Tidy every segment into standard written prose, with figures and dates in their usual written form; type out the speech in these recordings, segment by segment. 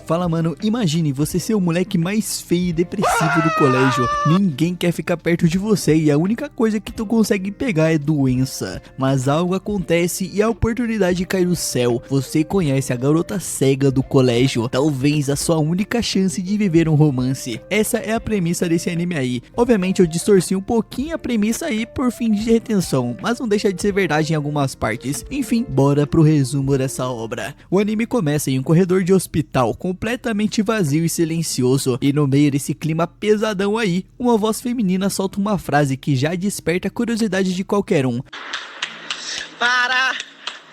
Fala, mano, imagine você ser o moleque mais feio e depressivo do colégio. Ninguém quer ficar perto de você e a única coisa que tu consegue pegar é doença. Mas algo acontece e a oportunidade cai do céu. Você conhece a garota cega do colégio, talvez a sua única chance de viver um romance. Essa é a premissa desse anime aí. Obviamente eu distorci um pouquinho a premissa aí por fim de retenção, mas não deixa de ser verdade em algumas partes. Enfim, bora pro resumo dessa obra. O anime começa em um corredor de hospital completamente vazio e silencioso, e no meio desse clima pesadão aí, uma voz feminina solta uma frase que já desperta a curiosidade de qualquer um. Para!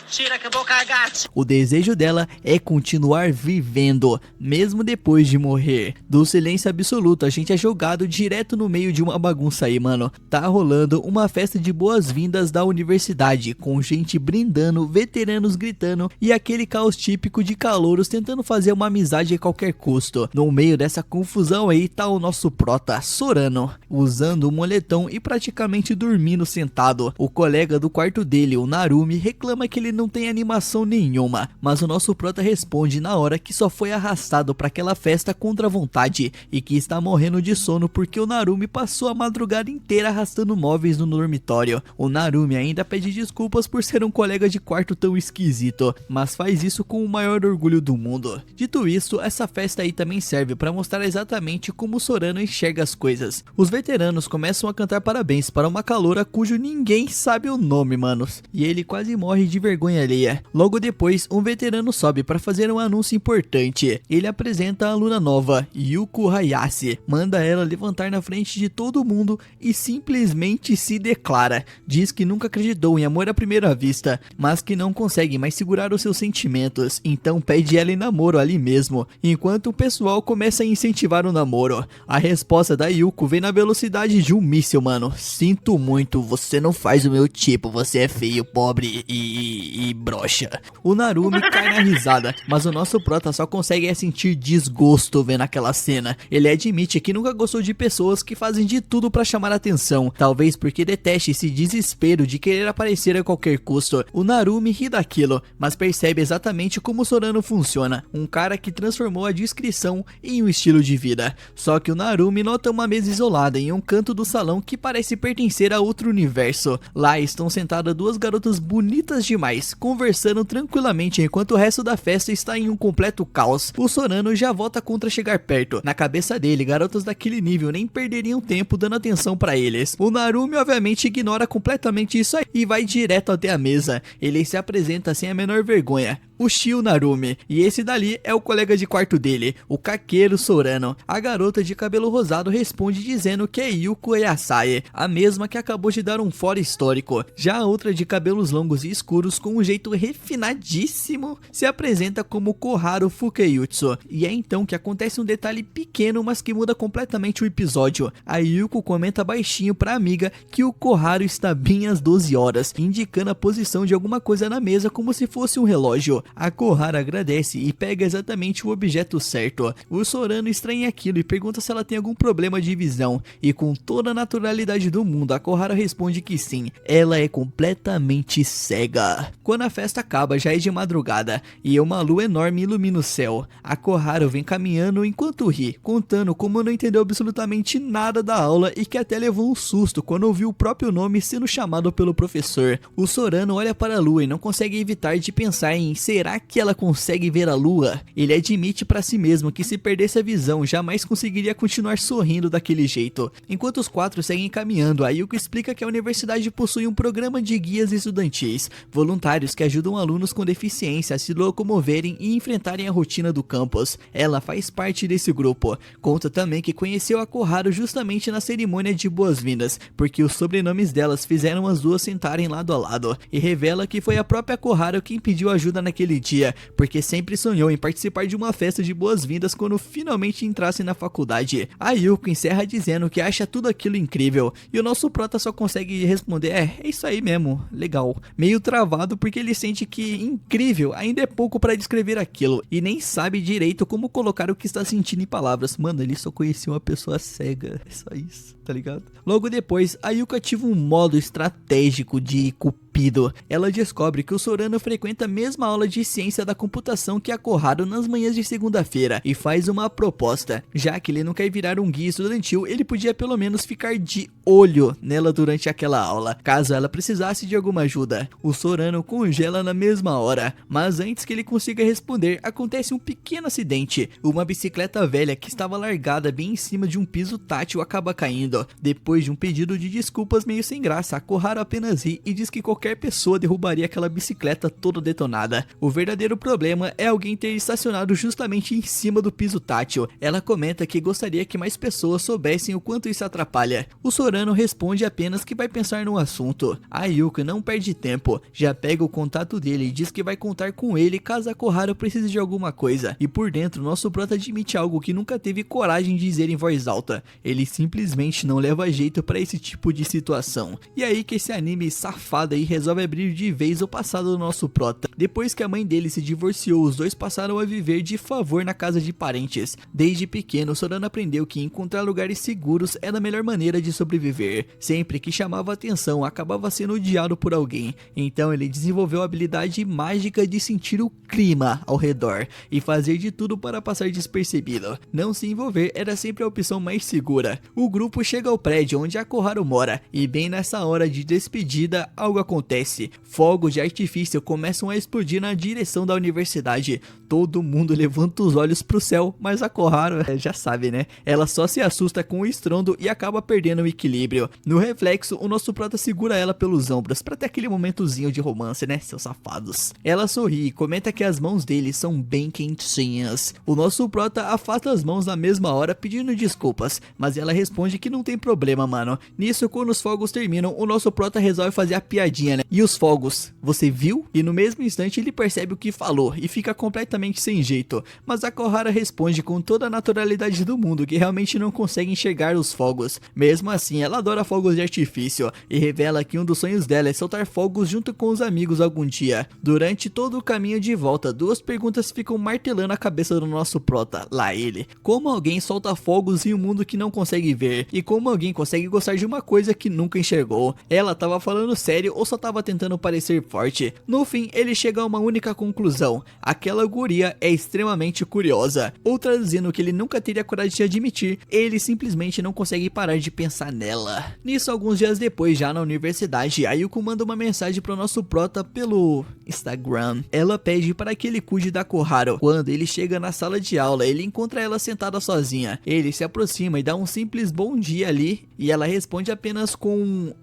Tira que eu vou cagar! O desejo dela é continuar vivendo, mesmo depois de morrer. Do silêncio absoluto, a gente é jogado direto no meio de uma bagunça aí, mano. Tá rolando uma festa de boas-vindas da universidade, com gente brindando, veteranos gritando e aquele caos típico de calouros tentando fazer uma amizade a qualquer custo. No meio dessa confusão aí tá o nosso prota, Sorano, usando um moletom e praticamente dormindo sentado. O colega do quarto dele, o Narumi, reclama que ele não tem animação nenhuma, mas o nosso prota responde na hora que só foi arrastado para aquela festa contra a vontade e que está morrendo de sono porque o Narumi passou a madrugada inteira arrastando móveis no dormitório. O Narumi ainda pede desculpas por ser um colega de quarto tão esquisito, mas faz isso com o maior orgulho do mundo. Dito isso, essa festa aí também serve para mostrar exatamente como o Sorano enxerga as coisas. Os veteranos começam a cantar parabéns para uma caloura cujo ninguém sabe o nome, manos, e ele quase morre de vergonha alheia. Logo depois, um veterano sobe para fazer um anúncio importante. Ele apresenta a aluna nova, Yuko Hayashi, manda ela levantar na frente de todo mundo e simplesmente se declara. Diz que nunca acreditou em amor à primeira vista, mas que não consegue mais segurar os seus sentimentos, então pede ela em namoro ali mesmo, enquanto o pessoal começa a incentivar o namoro. A resposta da Yuko vem na velocidade de um míssil, mano. Sinto muito, você não faz o meu tipo, você é feio, pobre e broxa. O Narumi cai na risada, mas o nosso prota só consegue sentir desgosto vendo aquela cena. Ele admite que nunca gostou de pessoas que fazem de tudo pra chamar atenção, talvez porque deteste esse desespero de querer aparecer a qualquer custo. O Narumi ri daquilo, mas percebe exatamente como o Sorano funciona, um cara que transformou a discrição em um estilo de vida. Só que o Narumi nota uma mesa isolada em um canto do salão que parece pertencer a outro universo. Lá estão sentadas duas garotas bonitas demais, conversando tranquilamente enquanto o resto da festa está em um completo caos. O Sorano já volta contra chegar perto. Na cabeça dele, garotas daquele nível nem perderiam tempo dando atenção pra eles. O Narumi obviamente ignora completamente isso aí e vai direto até a mesa. Ele se apresenta sem a menor vergonha. O Shio Narumi, e esse dali é o colega de quarto dele, o Kakeru Sorano. A garota de cabelo rosado responde dizendo que é Yuko Yasae, a mesma que acabou de dar um fora histórico. Já a outra de cabelos longos e escuros com um jeito refinadíssimo se apresenta como Koharu Fukeyutsu, e é então que acontece um detalhe pequeno mas que muda completamente o episódio. A Yuko comenta baixinho pra amiga que o Koharu está bem às 12 horas, indicando a posição de alguma coisa na mesa como se fosse um relógio. A Koharu agradece e pega exatamente o objeto certo. O Sorano estranha aquilo e pergunta se ela tem algum problema de visão, e com toda a naturalidade do mundo a Koharu responde que sim, ela é completamente cega. Quando a festa acaba já é de madrugada e uma lua enorme ilumina o céu. A Koharu vem caminhando enquanto ri, contando como não entendeu absolutamente nada da aula e que até levou um susto quando ouviu o próprio nome sendo chamado pelo professor. O Sorano olha para a lua e não consegue evitar de pensar em será que ela consegue ver a lua? Ele admite para si mesmo que se perdesse a visão jamais conseguiria continuar sorrindo daquele jeito. Enquanto os quatro seguem caminhando, a Yuko explica que a universidade possui um programa de guias estudantis, voluntários que ajudam alunos com deficiência a se locomoverem e enfrentarem a rotina do campus. Ela faz parte desse grupo. Conta também que conheceu a Koharu justamente na cerimônia de boas-vindas, porque os sobrenomes delas fizeram as duas sentarem lado a lado, e revela que foi a própria Koharu quem pediu ajuda naquele dia, porque sempre sonhou em participar de uma festa de boas-vindas quando finalmente entrasse na faculdade. A Yuko encerra dizendo que acha tudo aquilo incrível, e o nosso prota só consegue responder, é isso aí mesmo, legal. Meio travado porque ele sente que incrível ainda é pouco para descrever aquilo, e nem sabe direito como colocar o que está sentindo em palavras. Mano, ele só conhecia uma pessoa cega, é só isso, tá ligado? Logo depois, a Yuko ativa um modo estratégico de culpar estúpido. Ela descobre que o Sorano frequenta a mesma aula de ciência da computação que a Koharu nas manhãs de segunda-feira e faz uma proposta. Já que ele não quer virar um guia estudantil, ele podia pelo menos ficar de olho nela durante aquela aula, caso ela precisasse de alguma ajuda. O Sorano congela na mesma hora, mas antes que ele consiga responder, acontece um pequeno acidente. Uma bicicleta velha que estava largada bem em cima de um piso tátil acaba caindo. Depois de um pedido de desculpas meio sem graça, a Koharu apenas ri e diz que qualquer pessoa derrubaria aquela bicicleta toda detonada. O verdadeiro problema é alguém ter estacionado justamente em cima do piso tátil. Ela comenta que gostaria que mais pessoas soubessem o quanto isso atrapalha. O Sorano responde apenas que vai pensar no assunto. A Yuka não perde tempo, já pega o contato dele e diz que vai contar com ele caso a Koharu precise de alguma coisa. E por dentro, nosso prota admite algo que nunca teve coragem de dizer em voz alta. Ele simplesmente não leva jeito pra esse tipo de situação. E aí que esse anime safado aí resolve abrir de vez o passado do nosso prota. Depois que a mãe dele se divorciou, os dois passaram a viver de favor na casa de parentes. Desde pequeno, Sorano aprendeu que encontrar lugares seguros era a melhor maneira de sobreviver. Sempre que chamava atenção, acabava sendo odiado por alguém. Então ele desenvolveu a habilidade mágica de sentir o clima ao redor e fazer de tudo para passar despercebido. Não se envolver era sempre a opção mais segura. O grupo chega ao prédio onde a Koharu mora e bem nessa hora de despedida, algo acontece. Fogos de artifício começam a explodir na direção da universidade. Todo mundo levanta os olhos pro céu, mas a Koharu já sabe, né? Ela só se assusta com o estrondo e acaba perdendo o equilíbrio. No reflexo, o nosso prota segura ela pelos ombros pra ter aquele momentozinho de romance, né, seus safados? Ela sorri e comenta que as mãos dele são bem quentinhas. O nosso prota afasta as mãos na mesma hora pedindo desculpas, mas ela responde que não tem problema, mano. Nisso, quando os fogos terminam, o nosso prota resolve fazer a piadinha, né? E os fogos, você viu? E no mesmo instante ele percebe o que falou e fica completamente sem jeito, mas a Koharu responde com toda a naturalidade do mundo que realmente não consegue enxergar os fogos. Mesmo assim, ela adora fogos de artifício e revela que um dos sonhos dela é soltar fogos junto com os amigos algum dia. Durante todo o caminho de volta, duas perguntas ficam martelando a cabeça do nosso prota, lá ele. Como alguém solta fogos em um mundo que não consegue ver? E como alguém consegue gostar de uma coisa que nunca enxergou? Ela tava falando sério ou só tava tentando parecer forte? No fim, ele chega a uma única conclusão: aquela guria é extremamente curiosa. Ou traduzindo o que ele nunca teria coragem de admitir, ele simplesmente não consegue parar de pensar nela. Nisso, alguns dias depois, já na universidade, a Yuko manda uma mensagem pro nosso prota pelo Instagram. Ela pede para que ele cuide da Koharu. Quando ele chega na sala de aula, ele encontra ela sentada sozinha. Ele se aproxima e dá um simples bom dia ali, e ela responde apenas com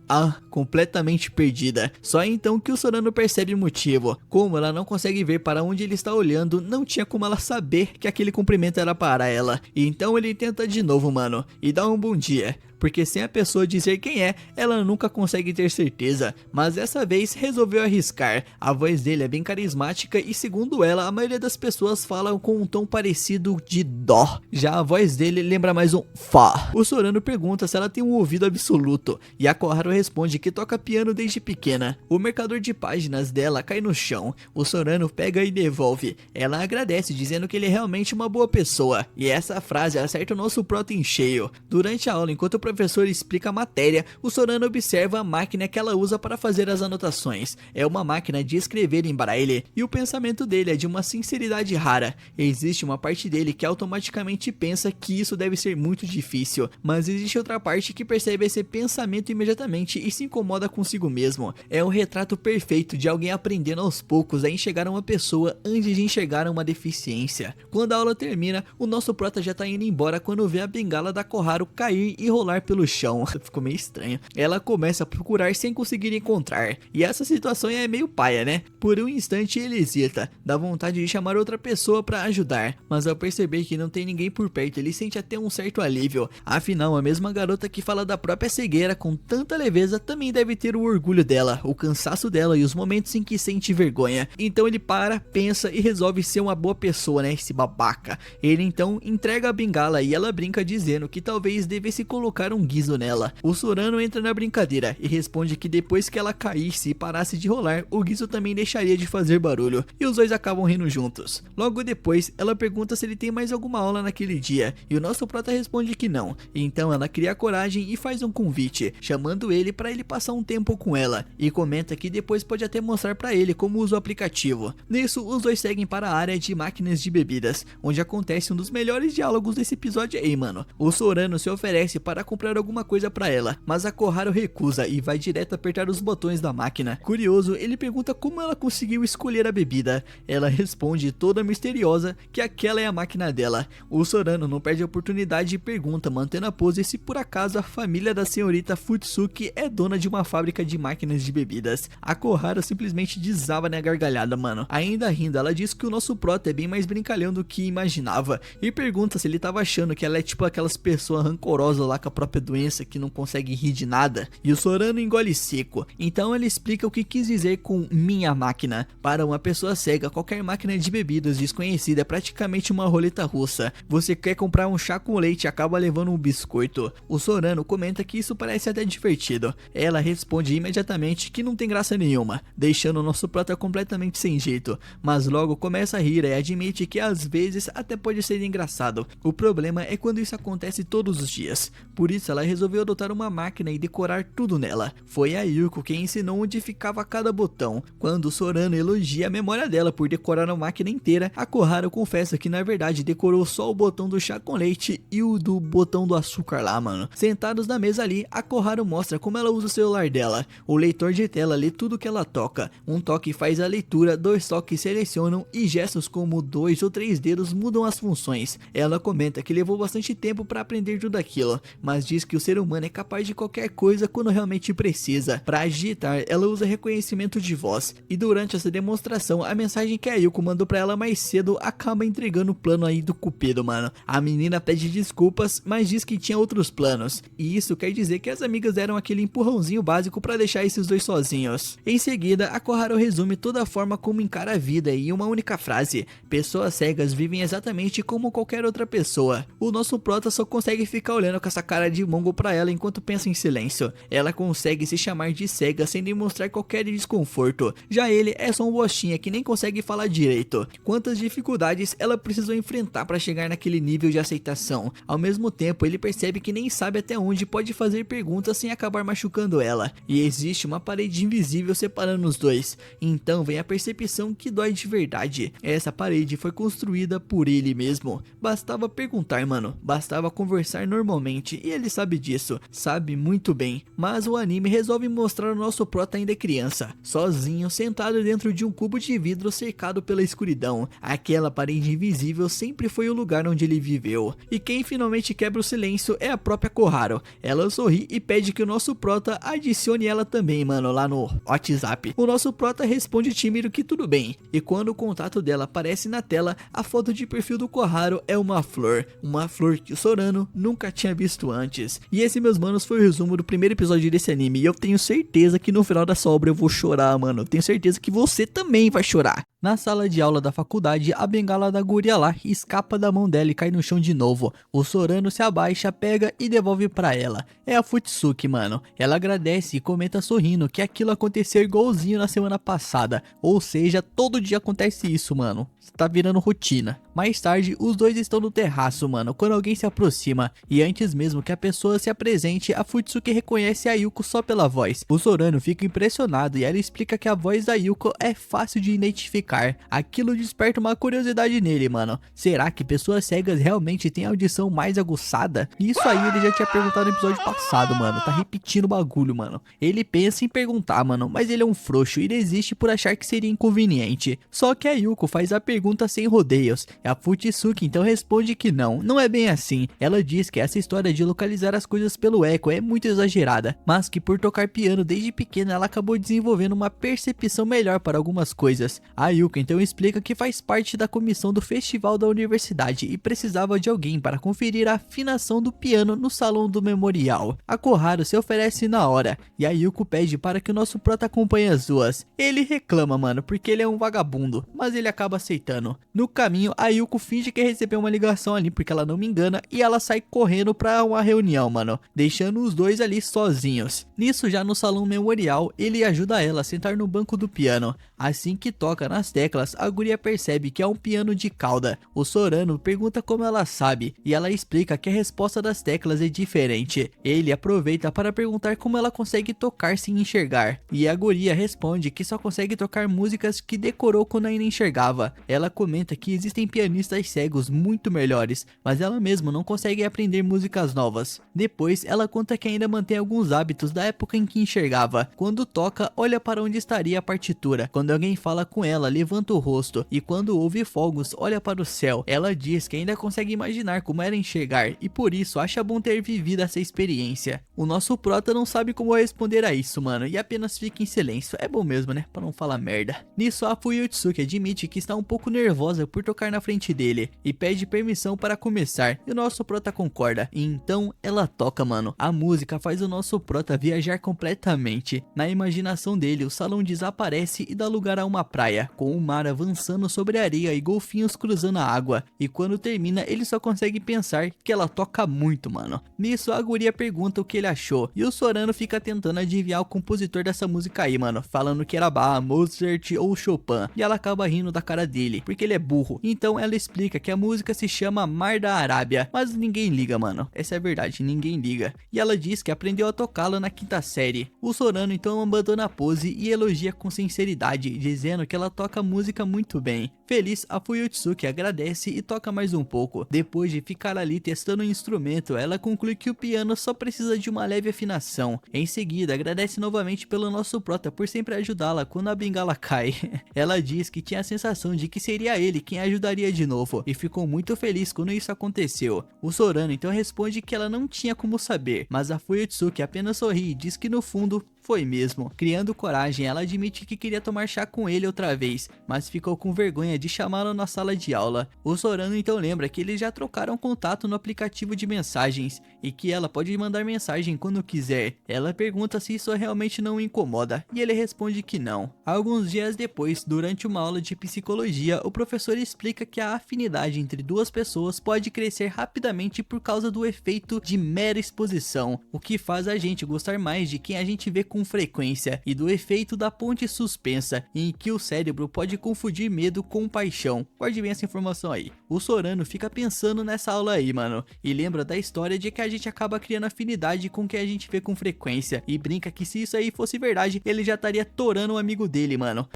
completamente perdida. Só então que o Sorano percebe o motivo. Como ela não consegue ver para onde ele está olhando, não tinha como ela saber que aquele cumprimento era para ela. E então ele tenta de novo, mano, e dá um bom dia. Porque sem a pessoa dizer quem é, ela nunca consegue ter certeza. Mas dessa vez resolveu arriscar. A voz dele é bem carismática e, segundo ela, a maioria das pessoas falam com um tom parecido de dó. Já a voz dele lembra mais um fá. O Sorano pergunta se ela tem um ouvido absoluto e a Koharu responde que toca piano desde pequena. O marcador de páginas dela cai no chão. O Sorano pega e devolve. Ela agradece, dizendo que ele é realmente uma boa pessoa. E essa frase acerta o nosso prota em cheio. Durante a aula, enquanto o professor explica a matéria, o Sorano observa a máquina que ela usa para fazer as anotações. É uma máquina de escrever em braille, e o pensamento dele é de uma sinceridade rara. Existe uma parte dele que automaticamente pensa que isso deve ser muito difícil, mas existe outra parte que percebe esse pensamento imediatamente e se incomoda consigo mesmo. É um retrato perfeito de alguém aprendendo aos poucos a enxergar uma pessoa antes de enxergar uma deficiência. Quando a aula termina, o nosso prota já tá indo embora quando vê a bengala da Koharu cair e rolar pelo chão. Ficou meio estranho. Ela começa a procurar sem conseguir encontrar, e essa situação é meio paia, né? Por um instante ele hesita, dá vontade de chamar outra pessoa pra ajudar, mas ao perceber que não tem ninguém por perto, ele sente até um certo alívio. Afinal, a mesma garota que fala da própria cegueira com tanta leveza também deve ter o orgulho dela, o cansaço dela e os momentos em que sente vergonha. Então ele para, pensa e resolve ser uma boa pessoa, né? Esse babaca. Ele então entrega a bengala e ela brinca dizendo que talvez devesse colocar jogar um guiso nela. O Sorano entra na brincadeira e responde que depois que ela caísse e parasse de rolar, o guiso também deixaria de fazer barulho, e os dois acabam rindo juntos. Logo depois, ela pergunta se ele tem mais alguma aula naquele dia, e o nosso prota responde que não. Então ela cria coragem e faz um convite, chamando ele para ele passar um tempo com ela, e comenta que depois pode até mostrar para ele como usa o aplicativo. Nisso, os dois seguem para a área de máquinas de bebidas, onde acontece um dos melhores diálogos desse episódio aí, mano. O Sorano se oferece para comprar alguma coisa para ela, mas a Koharu recusa e vai direto apertar os botões da máquina. Curioso, ele pergunta como ela conseguiu escolher a bebida. Ela responde toda misteriosa que aquela é a máquina dela. O Sorano não perde a oportunidade e pergunta, mantendo a pose, se por acaso a família da senhorita Futsuki é dona de uma fábrica de máquinas de bebidas. A Koharu simplesmente desaba na gargalhada, mano. Ainda rindo, ela diz que o nosso prota é bem mais brincalhão do que imaginava e pergunta se ele tava achando que ela é tipo aquelas pessoas rancorosas lá com a própria doença que não consegue rir de nada. E o Sorano engole seco. Então ele explica o que quis dizer com minha máquina. Para uma pessoa cega, qualquer máquina de bebidas desconhecida é praticamente uma roleta russa. Você quer comprar um chá com leite e acaba levando um biscoito. O Sorano comenta que isso parece até divertido. Ela responde imediatamente que não tem graça nenhuma, deixando o nosso prota completamente sem jeito, mas logo começa a rir e admite que às vezes até pode ser engraçado. O problema é quando isso acontece todos os dias. Por isso ela resolveu adotar uma máquina e decorar tudo nela. Foi a Yuko quem ensinou onde ficava cada botão. Quando o Sorano elogia a memória dela por decorar a máquina inteira, a Koharu confessa que na verdade decorou só o botão do chá com leite e o do botão do açúcar lá, mano. Sentados na mesa ali, a Koharu mostra como ela usa o celular dela. O leitor de tela lê tudo que ela toca. Um toque faz a leitura, 2 toques selecionam e gestos como 2 ou 3 dedos mudam as funções. Ela comenta que levou bastante tempo para aprender tudo aquilo, mas diz que o ser humano é capaz de qualquer coisa quando realmente precisa. Para digitar, ela usa reconhecimento de voz, e durante essa demonstração, a mensagem que a Yuko mandou para ela mais cedo acaba entregando o plano aí do Cupido, mano. A menina pede desculpas, mas diz que tinha outros planos, e isso quer dizer que as amigas deram aquele empurrãozinho básico para deixar esses dois sozinhos. Em seguida, a Koharu resume toda a forma como encara a vida em uma única frase: pessoas cegas vivem exatamente como qualquer outra pessoa. O nosso prota só consegue ficar olhando com essa cara de mongo pra ela enquanto pensa em silêncio. Ela consegue se chamar de cega sem demonstrar qualquer desconforto. Já ele é só um bostinha que nem consegue falar direito. Quantas dificuldades ela precisou enfrentar para chegar naquele nível de aceitação. Ao mesmo tempo, ele percebe que nem sabe até onde pode fazer perguntas sem acabar machucando ela. E existe uma parede invisível separando os dois. Então vem a percepção que dói de verdade. Essa parede foi construída por ele mesmo. Bastava perguntar, mano. Bastava conversar normalmente. E ele sabe disso. Sabe muito bem. Mas o anime resolve mostrar o nosso prota ainda criança. Sozinho, sentado dentro de um cubo de vidro cercado pela escuridão. Aquela parede invisível sempre foi o lugar onde ele viveu. E quem finalmente quebra o silêncio é a própria Koharu. Ela sorri e pede que o nosso prota adicione ela também, mano, lá no WhatsApp. O nosso prota responde tímido que tudo bem. E quando o contato dela aparece na tela, a foto de perfil do Koharu é uma flor. Uma flor que o Sorano nunca tinha visto antes. E esse, meus manos, foi o resumo do primeiro episódio desse anime. E eu tenho certeza que no final dessa obra eu vou chorar, mano. Eu tenho certeza que você também vai chorar. Na sala de aula da faculdade, a bengala da guria lá escapa da mão dela e cai no chão de novo. O Sorano se abaixa, pega e devolve pra ela. É a Futsuki, mano. Ela agradece e comenta sorrindo que aquilo aconteceu igualzinho na semana passada. Ou seja, todo dia acontece isso, mano. Tá virando rotina. Mais tarde, os dois estão no terraço, mano, quando alguém se aproxima. E antes mesmo que a pessoa se apresente, a Futsuki reconhece a Yuko só pela voz. O Sorano fica impressionado e ela explica que a voz da Yuko é fácil de identificar. Aquilo desperta uma curiosidade nele, mano. Será que pessoas cegas realmente têm audição mais aguçada? Isso aí ele já tinha perguntado no episódio passado, mano. Tá repetindo o bagulho, mano. Ele pensa em perguntar, mano, mas ele é um frouxo e desiste por achar que seria inconveniente. Só que a Yuko faz a pergunta sem rodeios. A Futsuki então responde que não é bem assim. Ela diz que essa história de localizar as coisas pelo eco é muito exagerada, mas que por tocar piano desde pequena ela acabou desenvolvendo uma percepção melhor para algumas coisas. A Yuko então explica que faz parte da comissão do festival da universidade e precisava de alguém para conferir a afinação do piano no salão do memorial. A Koharu se oferece na hora e a Yuko pede para que o nosso prota acompanhe as duas. Ele reclama, mano, porque ele é um vagabundo, mas ele acaba aceitando. No caminho, a A Yuko finge que recebeu uma ligação ali porque ela não me engana e ela sai correndo pra uma reunião, mano, deixando os dois ali sozinhos. Nisso, já no salão memorial, ele ajuda ela a sentar no banco do piano. Assim que toca nas teclas, a guria percebe que é um piano de cauda. O Sorano pergunta como ela sabe e ela explica que a resposta das teclas é diferente. Ele aproveita para perguntar como ela consegue tocar sem enxergar, e a guria responde que só consegue tocar músicas que decorou quando ainda enxergava. Ela comenta que existem pianistas cegos muito melhores, mas ela mesma não consegue aprender músicas novas. Depois ela conta que ainda mantém alguns hábitos da época em que enxergava. Quando toca, olha para onde estaria a partitura. Quando alguém fala com ela, levanta o rosto, e quando ouve fogos, olha para o céu. Ela diz que ainda consegue imaginar como era enxergar e por isso acha bom ter vivido essa experiência. O nosso prota não sabe como responder a isso, mano, e apenas fica em silêncio. É bom mesmo, né? Pra não falar merda. Nisso, a Fuyutsuki admite que está um pouco nervosa por tocar na frente dele e pede permissão para começar, e o nosso prota concorda. E então ela toca, mano. A música faz o nosso prota viajar completamente. Na imaginação dele, o salão desaparece e dá lugar a uma praia, com o mar avançando sobre a areia e golfinhos cruzando a água. E quando termina, ele só consegue pensar que ela toca muito, mano. Nisso, a guria pergunta o que ele achou, e o Sorano fica tentando adivinhar o compositor dessa música aí, mano, falando que era Bach, Mozart ou Chopin, e ela acaba rindo da cara dele, porque ele é burro. Então ela explica que a música se chama Mar da Arábia, mas ninguém liga, mano. Essa é a verdade, ninguém liga. E ela diz que aprendeu a tocá-la na 5ª série. O Sorano então abandona a pose e elogia com sinceridade, dizendo que ela toca a música muito bem. Feliz, a Fuyutsuki agradece e toca mais um pouco. Depois de ficar ali testando o instrumento, ela conclui que o piano só precisa de uma leve afinação. Em seguida, agradece novamente pelo nosso prota por sempre ajudá-la quando a bengala cai. Ela diz que tinha a sensação de que seria ele quem ajudaria de novo, e ficou muito feliz quando isso aconteceu. O Sorano então responde que ela não tinha como saber, mas a Fuyutsuki apenas sorri e diz que no fundo foi mesmo. Criando coragem, ela admite que queria tomar chá com ele outra vez, mas ficou com vergonha de chamá-lo na sala de aula. O Sorano então lembra que eles já trocaram contato no aplicativo de mensagens e que ela pode mandar mensagem quando quiser. Ela pergunta se isso realmente não o incomoda e ele responde que não. Alguns dias depois, durante uma aula de psicologia, o professor explica que a afinidade entre duas pessoas pode crescer rapidamente por causa do efeito de mera exposição, o que faz a gente gostar mais de quem a gente vê com frequência, e do efeito da ponte suspensa, em que o cérebro pode confundir medo com paixão. Guarde bem essa informação aí. O Sorano fica pensando nessa aula aí, mano, e lembra da história de que a gente acaba criando afinidade com quem a gente vê com frequência, e brinca que se isso aí fosse verdade, ele já estaria torando um amigo dele, mano.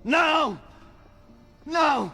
Não! Não!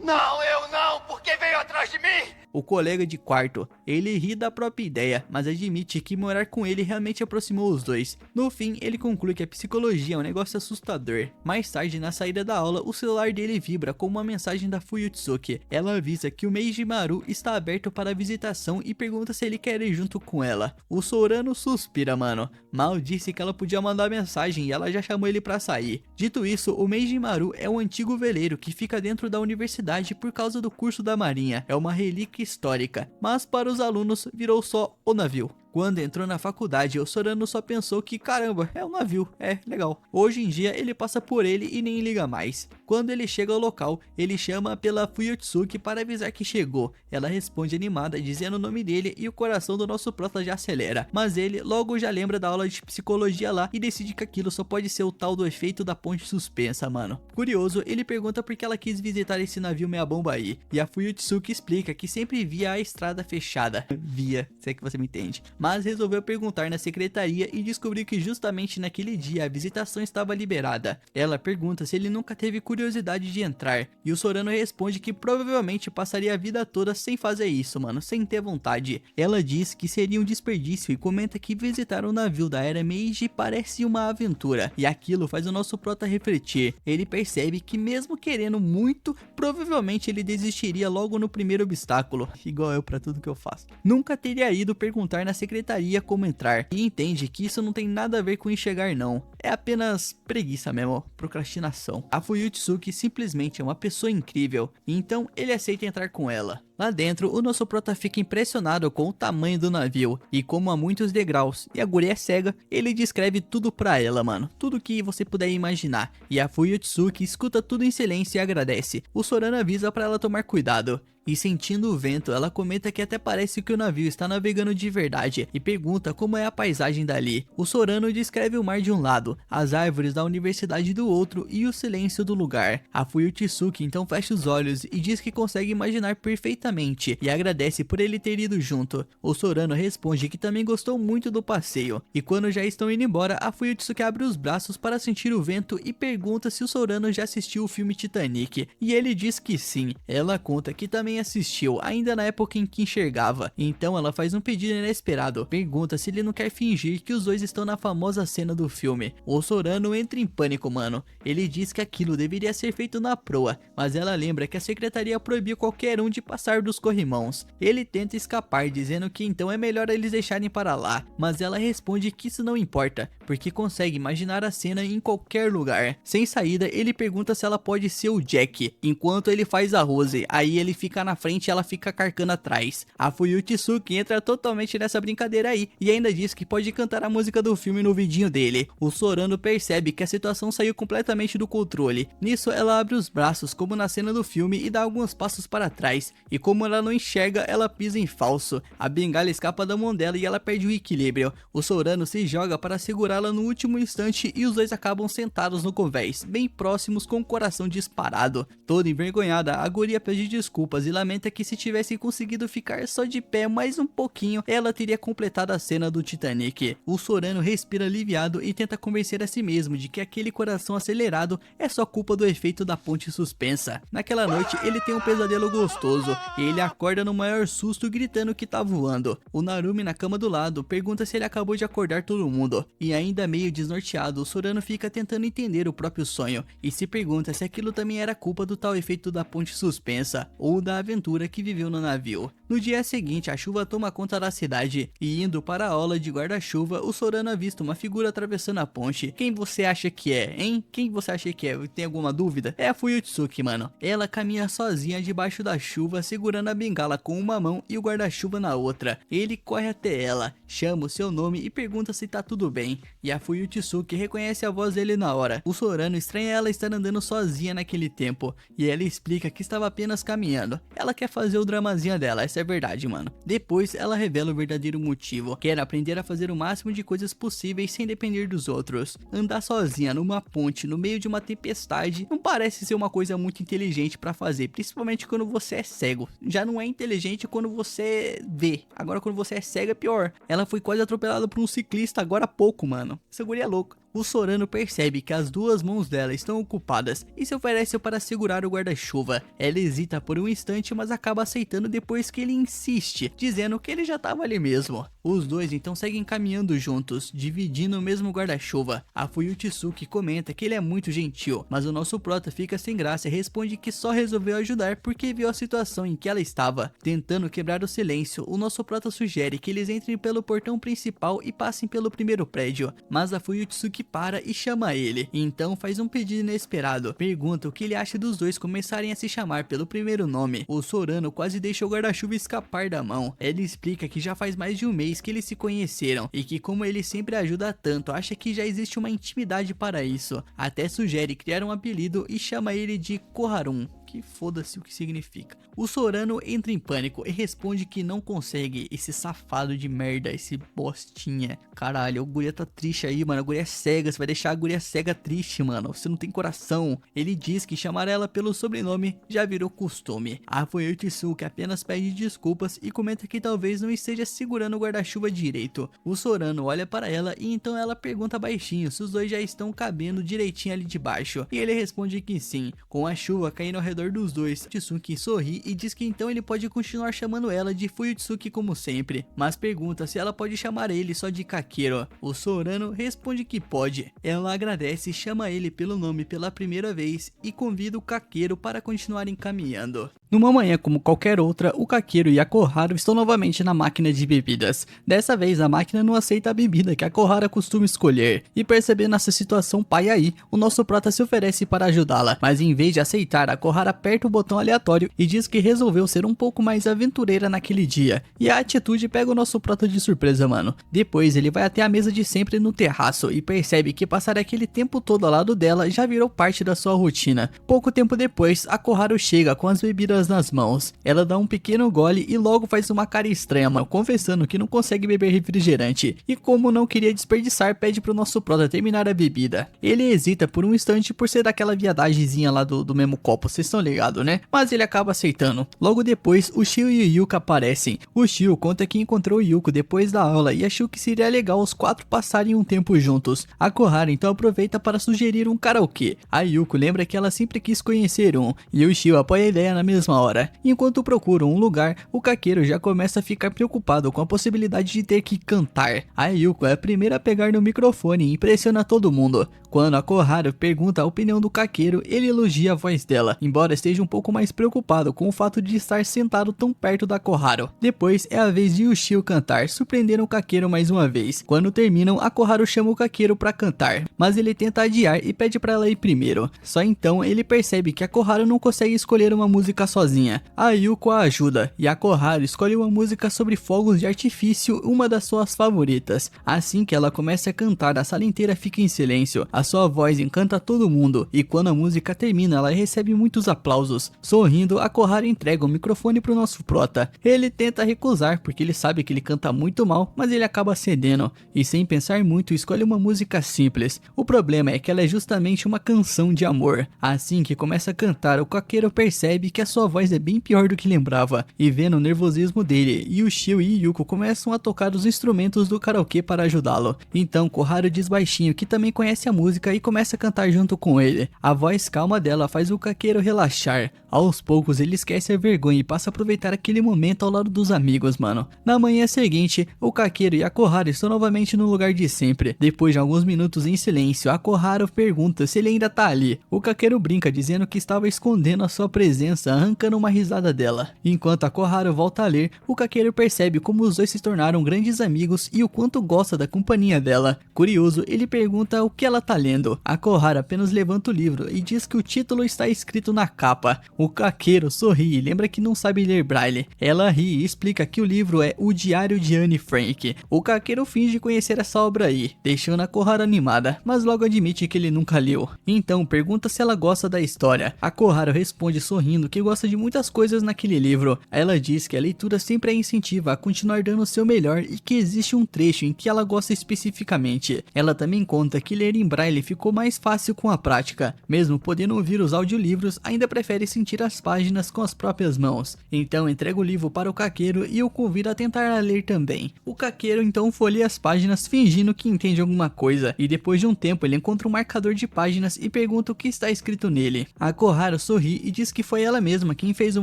Não, eu não! Por que veio atrás de mim? O colega de quarto, ele ri da própria ideia, mas admite que morar com ele realmente aproximou os dois. No fim, ele conclui que a psicologia é um negócio assustador. Mais tarde, na saída da aula, o celular dele vibra com uma mensagem da Fuyutsuki. Ela avisa que o Meiji Maru está aberto para visitação e pergunta se ele quer ir junto com ela. O Sorano suspira, mano. Mal disse que ela podia mandar mensagem e ela já chamou ele para sair. Dito isso, o Meiji Maru é um antigo veleiro que fica dentro da universidade por causa do curso da marinha. É uma relíquia histórica, mas para os alunos virou só o navio. Quando entrou na faculdade, o Sorano só pensou que caramba, é um navio, é legal. Hoje em dia ele passa por ele e nem liga mais. Quando ele chega ao local, ele chama pela Fuyutsuki para avisar que chegou. Ela responde animada dizendo o nome dele e o coração do nosso prota já acelera. Mas ele logo já lembra da aula de psicologia lá e decide que aquilo só pode ser o tal do efeito da ponte suspensa, mano. Curioso, ele pergunta por que ela quis visitar esse navio meia bomba aí. E a Fuyutsuki explica que sempre via a estrada fechada. Via, se é que você me entende. Mas resolveu perguntar na secretaria e descobriu que justamente naquele dia a visitação estava liberada. Ela pergunta se ele nunca teve curiosidade de entrar, e o Sorano responde que provavelmente passaria a vida toda sem fazer isso, mano, sem ter vontade. Ela diz que seria um desperdício e comenta que visitar o navio da Era Meiji parece uma aventura, e aquilo faz o nosso prota refletir. Ele percebe que mesmo querendo muito, provavelmente ele desistiria logo no primeiro obstáculo, igual eu pra tudo que eu faço. Nunca teria ido perguntar na secretaria como entrar, e entende que isso não tem nada a ver com enxergar não, é apenas preguiça mesmo, procrastinação. A Fuyutsuki simplesmente é uma pessoa incrível, então ele aceita entrar com ela. Lá dentro, o nosso prota fica impressionado com o tamanho do navio e como há muitos degraus, e a guria é cega, ele descreve tudo pra ela, mano, tudo que você puder imaginar, e a Fuyutsuki escuta tudo em silêncio e agradece. O Sorano avisa pra ela tomar cuidado. E sentindo o vento, ela comenta que até parece que o navio está navegando de verdade e pergunta como é a paisagem dali. O Sorano descreve o mar de um lado, as árvores da universidade do outro e o silêncio do lugar. A Fuyutsuki então fecha os olhos e diz que consegue imaginar perfeitamente e agradece por ele ter ido junto. O Sorano responde que também gostou muito do passeio, e quando já estão indo embora, a Fuyutsuki abre os braços para sentir o vento e pergunta se o Sorano já assistiu o filme Titanic, e ele diz que sim. Ela conta que também assistiu, ainda na época em que enxergava, então ela faz um pedido inesperado, pergunta se ele não quer fingir que os dois estão na famosa cena do filme. O Sorano entra em pânico, mano, ele diz que aquilo deveria ser feito na proa, mas ela lembra que a secretaria proibiu qualquer um de passar dos corrimãos. Ele tenta escapar, dizendo que então é melhor eles deixarem para lá, mas ela responde que isso não importa, porque consegue imaginar a cena em qualquer lugar. Sem saída, ele pergunta se ela pode ser o Jack, enquanto ele faz a Rose, aí ele fica na frente e ela fica carcando atrás. A Fuyutsuki entra totalmente nessa brincadeira aí, e ainda diz que pode cantar a música do filme no vidinho dele. O Sorano percebe que a situação saiu completamente do controle. Nisso ela abre os braços como na cena do filme e dá alguns passos para trás, e como ela não enxerga, ela pisa em falso. A bengala escapa da mão dela e ela perde o equilíbrio. O Sorano se joga para segurá-la no último instante e os dois acabam sentados no convés, bem próximos, com o coração disparado. Toda envergonhada, a guria pede desculpas e lamenta que se tivesse conseguido ficar só de pé mais um pouquinho, ela teria completado a cena do Titanic. O Sorano respira aliviado e tenta convencer a si mesmo de que aquele coração acelerado é só culpa do efeito da ponte suspensa. Naquela noite ele tem um pesadelo gostoso e ele acorda no maior susto gritando que tá voando. O Narumi, na cama do lado, pergunta se ele acabou de acordar todo mundo, e ainda meio desnorteado, o Sorano fica tentando entender o próprio sonho e se pergunta se aquilo também era culpa do tal efeito da ponte suspensa ou da aventura que viveu no navio. No dia seguinte, a chuva toma conta da cidade e, indo para a aula de guarda-chuva, o Sorano avista uma figura atravessando a ponte. Quem você acha que é, hein? Quem você acha que é? Tem alguma dúvida? É a Fuyutsuki, mano. Ela caminha sozinha debaixo da chuva, segurando a bengala com uma mão e o guarda-chuva na outra. Ele corre até ela, chama o seu nome e pergunta se tá tudo bem, e a Fuyutsuki reconhece a voz dele na hora. O Sorano estranha ela estar andando sozinha naquele tempo, e ela explica que estava apenas caminhando. Ela quer fazer o dramazinho dela, essa é verdade, mano. Depois ela revela o verdadeiro motivo, quer aprender a fazer o máximo de coisas possíveis sem depender dos outros. Andar sozinha numa ponte no meio de uma tempestade não parece ser uma coisa muito inteligente pra fazer, principalmente quando você é cego. Já não é inteligente quando você vê, agora quando você é cego é pior. Ela foi quase atropelada por um ciclista agora há pouco, mano. Essa guria é louca. O Sorano percebe que as duas mãos dela estão ocupadas e se oferece para segurar o guarda-chuva. Ela hesita por um instante, mas acaba aceitando depois que ele insiste, dizendo que ele já estava ali mesmo. Os dois então seguem caminhando juntos, dividindo o mesmo guarda-chuva. A Fuyutsuki comenta que ele é muito gentil, mas o nosso prota fica sem graça e responde que só resolveu ajudar porque viu a situação em que ela estava. Tentando quebrar o silêncio, o nosso prota sugere que eles entrem pelo portão principal e passem pelo primeiro prédio, mas a Fuyutsuki para e chama ele, então faz um pedido inesperado, pergunta o que ele acha dos dois começarem a se chamar pelo primeiro nome. O Sorano quase deixa o guarda-chuva escapar da mão. Ele explica que já faz mais de um mês que eles se conheceram e que como ele sempre ajuda tanto, acha que já existe uma intimidade para isso. Até sugere criar um apelido e chama ele de Koharun, que foda-se o que significa. O Sorano entra em pânico e responde que não consegue. Esse safado de merda, esse bostinha. Caralho, a guria tá triste aí, mano. A guria é cega, você vai deixar a guria cega triste, mano. Você não tem coração. Ele diz que chamar ela pelo sobrenome já virou costume. A Fuyutsuki apenas pede desculpas e comenta que talvez não esteja segurando o guarda-chuva direito. O Sorano olha para ela e então ela pergunta baixinho se os dois já estão cabendo direitinho ali debaixo. E ele responde que sim, com a chuva caindo ao redor dos dois. Fuyutsuki sorri e diz que então ele pode continuar chamando ela de Fuyutsuki como sempre, mas pergunta se ela pode chamar ele só de Kakero. O Sorano responde que pode. Ela agradece e chama ele pelo nome pela primeira vez e convida o Kakero para continuarem caminhando. Numa manhã como qualquer outra, o Kakeru e a Koharu estão novamente na máquina de bebidas. Dessa vez a máquina não aceita a bebida que a Koharu costuma escolher, e percebendo essa situação pai aí, o nosso prota se oferece para ajudá-la, mas em vez de aceitar, a Koharu aperta o botão aleatório e diz que resolveu ser um pouco mais aventureira naquele dia, e a atitude pega o nosso prota de surpresa, mano. Depois ele vai até a mesa de sempre no terraço e percebe que passar aquele tempo todo ao lado dela já virou parte da sua rotina. Pouco tempo depois, a Koharu chega com as bebidas nas mãos. Ela dá um pequeno gole e logo faz uma cara estranha, mano, confessando que não consegue beber refrigerante, e como não queria desperdiçar, pede pro nosso prota terminar a bebida. Ele hesita por um instante por ser daquela viadagemzinha lá do mesmo copo, vocês estão ligados, né? Mas ele acaba aceitando. Logo depois, o Shio e o Yuka aparecem. O Shio conta que encontrou o Yuko depois da aula e achou que seria legal os quatro passarem um tempo juntos. A Koharu então aproveita para sugerir um karaokê. A Yuko lembra que ela sempre quis conhecer um, e o Shio apoia a ideia na mesma hora. Enquanto procuram um lugar, o Kakeru já começa a ficar preocupado com a possibilidade de ter que cantar. A Yuko é a primeira a pegar no microfone e impressiona todo mundo. Quando a Koharu pergunta a opinião do Kakeru, ele elogia a voz dela, embora esteja um pouco mais preocupado com o fato de estar sentado tão perto da Koharu. Depois é a vez de Yushio cantar, surpreendendo o Kakeru mais uma vez. Quando terminam, a Koharu chama o Kakeru para cantar, mas ele tenta adiar e pede para ela ir primeiro. Só então ele percebe que a Koharu não consegue escolher uma música sozinha. A Yuko a ajuda, e a Koharu escolhe uma música sobre fogos de artifício, uma das suas favoritas. Assim que ela começa a cantar, a sala inteira fica em silêncio. A sua voz encanta todo mundo, e quando a música termina, ela recebe muitos aplausos. Sorrindo, a Koharu entrega o microfone pro nosso prota. Ele tenta recusar, porque ele sabe que ele canta muito mal, mas ele acaba cedendo, e sem pensar muito, escolhe uma música simples. O problema é que ela é justamente uma canção de amor. Assim que começa a cantar, o Kakeru percebe que a sua voz é bem pior do que lembrava, e vendo o nervosismo dele, Yushio e Yuko começam a tocar os instrumentos do karaokê para ajudá-lo. Então Koharu diz baixinho que também conhece a música e começa a cantar junto com ele. A voz calma dela faz o Kakeru relaxar. Aos poucos ele esquece a vergonha e passa a aproveitar aquele momento ao lado dos amigos, mano. Na manhã seguinte, o Kakeru e a Koharu estão novamente no lugar de sempre. Depois de alguns minutos em silêncio, a Koharu pergunta se ele ainda tá ali. O Kakeru brinca dizendo que estava escondendo a sua presença, arrancando uma risada dela. Enquanto a Koharu volta a ler, o Kakeru percebe como os dois se tornaram grandes amigos e o quanto gosta da companhia dela. Curioso, ele pergunta o que ela tá lendo. A Koharu apenas levanta o livro e diz que o título está escrito na capa. O Kakeru sorri e lembra que não sabe ler braille. Ela ri e explica que o livro é O Diário de Anne Frank. O Kakeru finge conhecer essa obra aí, deixando a Koharu animada, mas logo admite que ele nunca leu. Então pergunta se ela gosta da história. A Koharu responde sorrindo que gosta de muitas coisas naquele livro. Ela diz que a leitura sempre a incentiva a continuar dando o seu melhor e que existe um trecho em que ela gosta especificamente. Ela também conta que ler em braille ficou mais fácil com a prática. Mesmo podendo ouvir os audiolivros, ainda prefere sentir as páginas com as próprias mãos. Então entrega o livro para o Kakeru e o convida a tentar ler também. O Kakeru então folheia as páginas fingindo que entende alguma coisa, e depois de um tempo ele encontra um marcador de páginas e pergunta o que está escrito nele. A Koharu sorri e diz que foi ela mesma quem fez o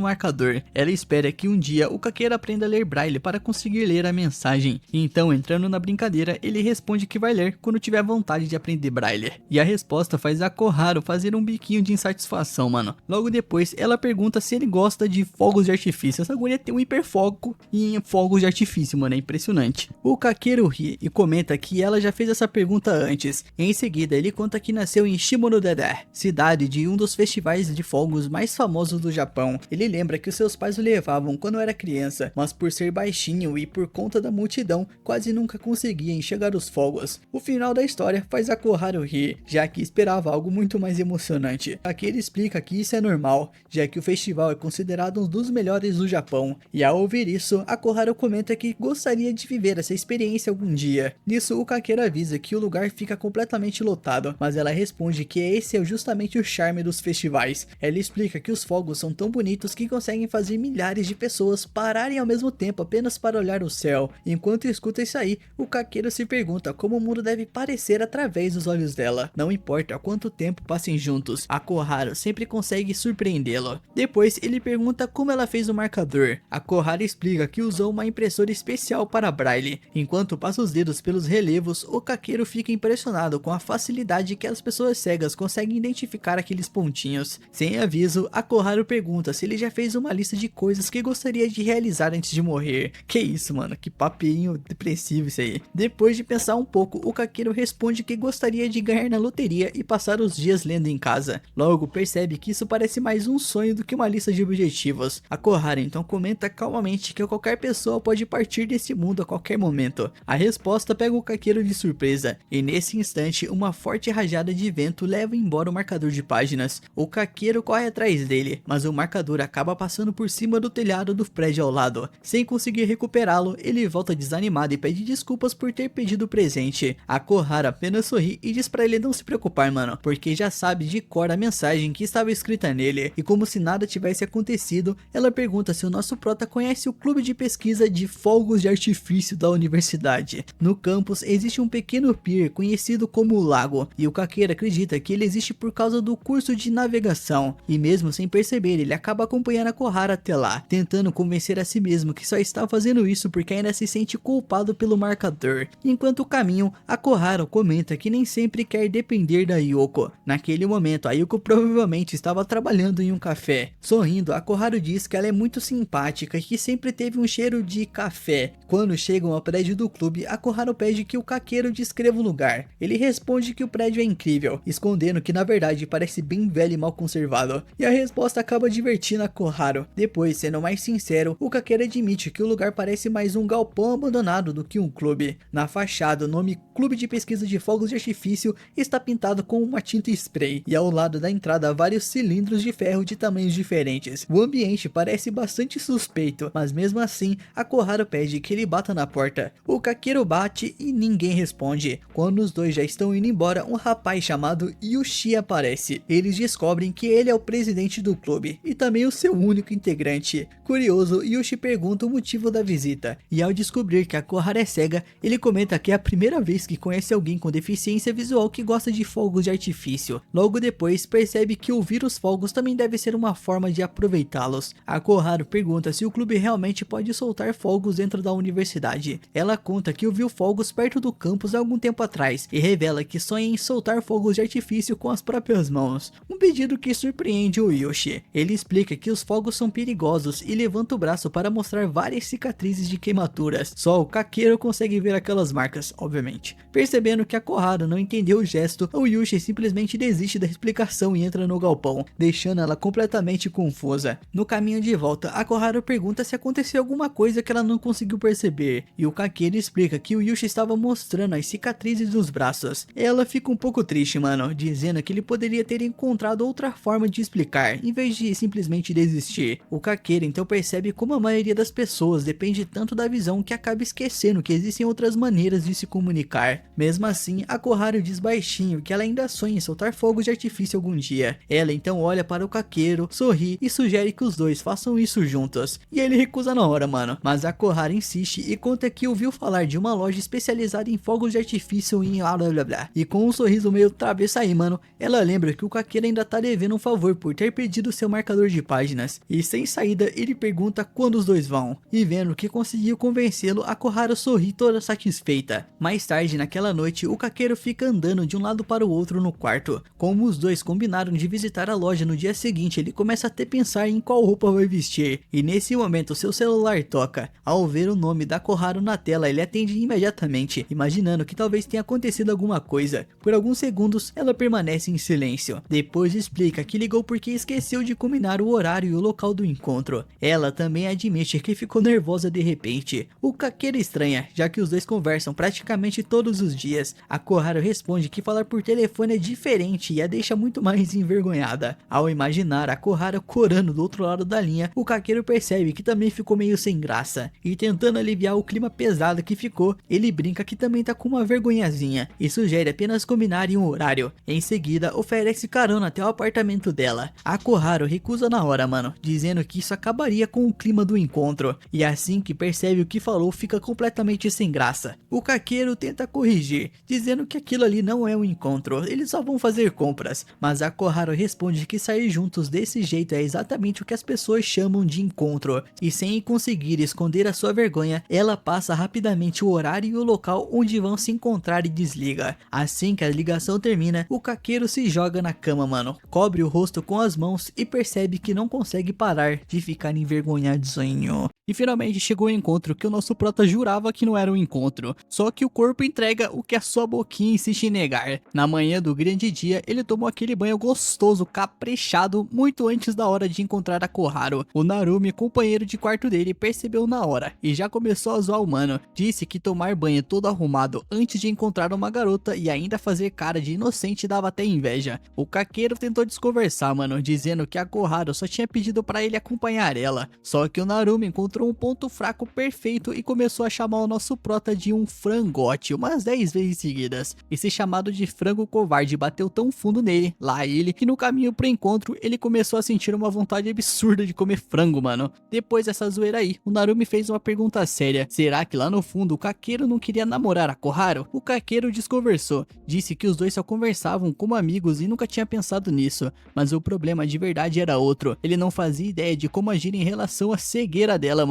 marcador. Ela espera que um dia o Kakeru aprenda a ler braille para conseguir ler a mensagem. Então, entrando na brincadeira, ele responde que vai ler quando tiver vontade de aprender braille. E a resposta faz a Koharu fazer um biquinho de insatisfação, mano. Logo depois, ela pergunta se ele gosta de fogos de artifício. Essa guria tem um hiperfoco em fogos de artifício, mano, é impressionante. O Kakeru ri e comenta que ela já fez essa pergunta antes. Em seguida, ele conta que nasceu em Shimono-dera, cidade de um dos festivais de fogos mais famosos do Japão. Ele lembra que os seus pais o levavam quando era criança, mas por ser baixinho e por conta da multidão, quase nunca conseguia enxergar os fogos. O final da história faz a Koharu rir, já que esperava algo muito mais emocionante. Aqui ele explica que isso é normal, já que o festival é considerado um dos melhores do Japão, e ao ouvir isso, a Koharu comenta que gostaria de viver essa experiência algum dia. Nisso, o Kakeru avisa que o lugar fica completamente lotado, mas ela responde que esse é justamente o charme dos festivais. Ela explica que os fogos são tão bonitos que conseguem fazer milhares de pessoas pararem ao mesmo tempo apenas para olhar o céu. Enquanto escuta isso aí, o Kakeru se pergunta como o mundo deve parecer através dos olhos dela. Não importa quanto tempo passem juntos, a Koharu sempre consegue surpreendê-la. modelo. Depois ele pergunta como ela fez o marcador. A Koharu explica que usou uma impressora especial para braille. Enquanto passa os dedos pelos relevos, o Kakeru fica impressionado com a facilidade que as pessoas cegas conseguem identificar aqueles pontinhos. Sem aviso, a Koharu pergunta se ele já fez uma lista de coisas que gostaria de realizar antes de morrer. Que isso, mano, que papinho depressivo isso aí. Depois de pensar um pouco, o Kakeru responde que gostaria de ganhar na loteria e passar os dias lendo em casa. Logo percebe que isso parece mais um sonho do que uma lista de objetivos. A Koharu então comenta calmamente que qualquer pessoa pode partir desse mundo a qualquer momento. A resposta pega o Kakeru de surpresa, e nesse instante uma forte rajada de vento leva embora o marcador de páginas. O Kakeru corre atrás dele, mas o marcador acaba passando por cima do telhado do prédio ao lado. Sem conseguir recuperá-lo, ele volta desanimado e pede desculpas por ter pedido o presente. A Koharu apenas sorri e diz pra ele não se preocupar, mano, porque já sabe de cor a mensagem que estava escrita nele. E como se nada tivesse acontecido, ela pergunta se o nosso prota conhece o clube de pesquisa de fogos de artifício da universidade. No campus existe um pequeno pier conhecido como o Lago, e o Kakeru acredita que ele existe por causa do curso de navegação, e mesmo sem perceber ele acaba acompanhando a Koharu até lá, tentando convencer a si mesmo que só está fazendo isso porque ainda se sente culpado pelo marcador. Enquanto caminham, a Koharu comenta que nem sempre quer depender da Yoko. Naquele momento, a Yoko provavelmente estava trabalhando em um café. Sorrindo, a Koharu diz que ela é muito simpática e que sempre teve um cheiro de café. Quando chegam ao prédio do clube, a Koharu pede que o Kakeru descreva o lugar. Ele responde que o prédio é incrível, escondendo que na verdade parece bem velho e mal conservado. E a resposta acaba divertindo a Koharu. Depois, sendo mais sincero, o Kakeru admite que o lugar parece mais um galpão abandonado do que um clube. Na fachada, o nome Clube de Pesquisa de Fogos de Artifício está pintado com uma tinta spray, e ao lado da entrada há vários cilindros de ferro de tamanhos diferentes. O ambiente parece bastante suspeito, mas mesmo assim, a Koharu pede que ele bata na porta. O Kakeru bate e ninguém responde. Quando os dois já estão indo embora, um rapaz chamado Yushi aparece. Eles descobrem que ele é o presidente do clube, e também o seu único integrante. Curioso, Yushi pergunta o motivo da visita, e ao descobrir que a Koharu é cega, ele comenta que é a primeira vez que conhece alguém com deficiência visual que gosta de fogos de artifício. Logo depois, percebe que ouvir os fogos também deve ser uma forma de aproveitá-los. A Koharu pergunta se o clube realmente pode soltar fogos dentro da universidade. Ela conta que ouviu fogos perto do campus há algum tempo atrás, e revela que sonha em soltar fogos de artifício com as próprias mãos. Um pedido que surpreende o Yushi. Ele explica que os fogos são perigosos e levanta o braço para mostrar várias cicatrizes de queimaduras. Só o Kakeru consegue ver aquelas marcas, obviamente. Percebendo que a Koharu não entendeu o gesto, o Yushi simplesmente desiste da explicação e entra no galpão, deixando ela completamente confusa. No caminho de volta, a Koharu pergunta se aconteceu alguma coisa que ela não conseguiu perceber, e o Kakeru explica que o Yushi estava mostrando as cicatrizes dos braços. Ela fica um pouco triste, mano, dizendo que ele poderia ter encontrado outra forma de explicar, em vez de simplesmente desistir. O Kakeru então percebe como a maioria das pessoas depende tanto da visão que acaba esquecendo que existem outras maneiras de se comunicar. Mesmo assim, a Koharu diz baixinho que ela ainda sonha em soltar fogos de artifício algum dia. Ela então olha para o Kakeru, sorri e sugere que os dois façam isso juntos. E ele recusa na hora, mano. Mas a Koharu insiste e conta que ouviu falar de uma loja especializada em fogos de artifício em blá blá blá. E com um sorriso meio travessa aí, mano, ela lembra que o Kakeru ainda tá devendo um favor por ter perdido seu marcador de páginas. E sem saída, ele pergunta quando os dois vão. E vendo que conseguiu convencê-lo, a Koharu sorri toda satisfeita. Mais tarde, naquela noite, o Kakeru fica andando de um lado para o outro no quarto. Como os dois combinaram de visitar a loja no dia seguinte, ele começa a até pensar em qual roupa vai vestir. E nesse momento, seu celular toca. Ao ver o nome da Koharu na tela, ele atende imediatamente, imaginando que talvez tenha acontecido alguma coisa. Por alguns segundos, ela permanece em silêncio. Depois explica que ligou porque esqueceu de combinar o horário e o local do encontro. Ela também admite que ficou nervosa de repente. O Kakeru estranha, já que os dois conversam praticamente todos os dias. A Koharu responde que falar por telefone é diferente e a deixa muito mais envergonhada. Ao imaginar a Koharu corando do outro lado da linha, o Kakeru percebe que também ficou meio sem graça. E tentando aliviar o clima pesado que ficou, ele brinca que também tá com uma vergonhazinha e sugere apenas combinarem um horário. Em seguida, oferece carona até o apartamento dela. A Koharu recusa na hora, mano, dizendo que isso acabaria com o clima do encontro. E assim que percebe o que falou, fica completamente sem graça. O Kakeru tenta corrigir, dizendo que aquilo ali não é um encontro, eles só vão fazer compras. Mas a Koharu responde que sair juntos desse jeito é exatamente o que as pessoas chamam de encontro, e sem conseguir esconder a sua vergonha, ela passa rapidamente o horário e o local onde vão se encontrar e desliga. Assim que a ligação termina, o Kakeru se joga na cama, mano, cobre o rosto com as mãos e percebe que não consegue parar de ficar envergonhadinho. E finalmente chegou o encontro que o nosso prota jurava que não era um encontro, só que o corpo entrega o que a sua boquinha insiste em negar. Na manhã do grande dia, ele tomou aquele banho gostoso, caprichado, muito antes da hora de encontrar a Koharu. O Narumi, companheiro de quarto dele, percebeu na hora e já começou a zoar o mano. Disse que tomar banho todo arrumado antes de encontrar uma garota e ainda fazer cara de inocente dava até inveja. O Kakeru tentou desconversar, mano, dizendo que a Koharu só tinha pedido pra ele acompanhar ela, só que o Narumi encontrou um ponto fraco perfeito e começou a chamar o nosso prota de um frangote umas 10 vezes seguidas. Esse chamado de frango covarde bateu tão fundo nele, lá ele, que no caminho pro encontro ele começou a sentir uma vontade absurda de comer frango, mano. Depois dessa zoeira aí, o Narumi fez uma pergunta séria: será que lá no fundo o Kakeru não queria namorar a Koharu? O Kakeru desconversou, disse que os dois só conversavam como amigos e nunca tinha pensado nisso, mas o problema de verdade era outro. Ele não fazia ideia de como agir em relação à cegueira dela, mano.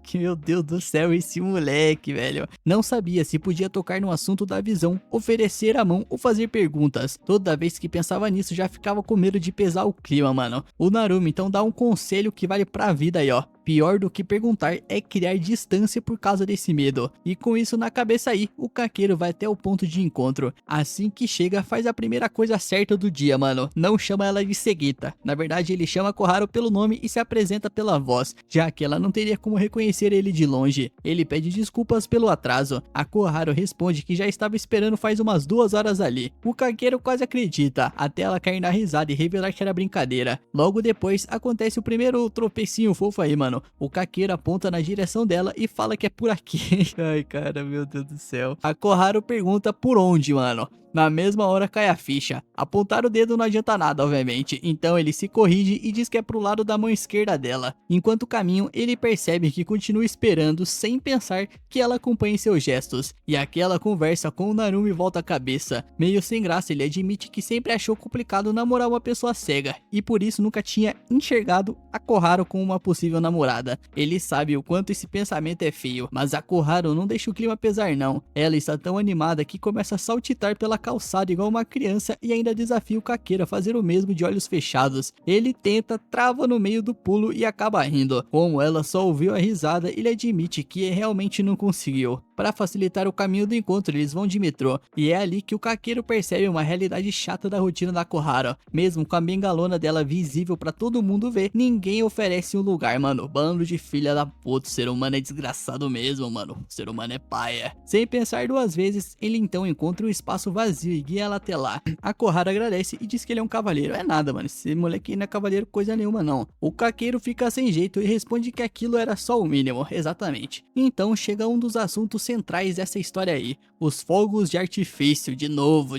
Que meu Deus do céu, esse moleque, velho. Não sabia se podia tocar no assunto da visão, oferecer a mão ou fazer perguntas. Toda vez que pensava nisso já ficava com medo de pesar o clima, mano. O Narumi então dá um conselho que vale pra vida aí, ó. Pior do que perguntar é criar distância por causa desse medo. E com isso na cabeça aí, o Kakeru vai até o ponto de encontro. Assim que chega, faz a primeira coisa certa do dia, mano. Não chama ela de cegueta. Na verdade, ele chama a Koharu pelo nome e se apresenta pela voz, já que ela não teria como reconhecer ele de longe. Ele pede desculpas pelo atraso. A Koharu responde que já estava esperando faz umas 2 horas ali. O Kakeru quase acredita, até ela cair na risada e revelar que era brincadeira. Logo depois, acontece o primeiro tropecinho fofo aí, mano. O Kakeru aponta na direção dela e fala que é por aqui. Ai, cara, meu Deus do céu. A Koharu pergunta por onde, mano. Na mesma hora cai a ficha. Apontar o dedo não adianta nada, obviamente. Então ele se corrige e diz que é pro lado da mão esquerda dela. Enquanto caminham, ele percebe que continua esperando sem pensar que ela acompanhe seus gestos. E aquela conversa com o Narumi volta a cabeça. Meio sem graça, ele admite que sempre achou complicado namorar uma pessoa cega. E por isso nunca tinha enxergado a Koharu como uma possível namorada. Ele sabe o quanto esse pensamento é feio. Mas a Koharu não deixa o clima pesar não. Ela está tão animada que começa a saltitar pela calçada igual uma criança e ainda desafia o Kakeru a fazer o mesmo de olhos fechados. Ele tenta, trava no meio do pulo e acaba rindo. Como ela só ouviu a risada, ele admite que realmente não conseguiu. Para facilitar o caminho do encontro, eles vão de metrô, e é ali que o Kakeru percebe uma realidade chata da rotina da Koharu. Mesmo com a bengalona dela visível para todo mundo ver, ninguém oferece um lugar, mano. Bando de filha da puta, o ser humano é desgraçado mesmo, mano. O ser humano é paia. Sem pensar 2 vezes, ele então encontra um espaço vazio e guia ela até lá. A Koharu agradece e diz que ele é um cavaleiro. É nada, mano, esse moleque não é cavaleiro coisa nenhuma não. O Kakeru fica sem jeito e responde que aquilo era só o mínimo, exatamente. Então chega um dos assuntos centrais dessa história aí, os fogos de artifício. De novo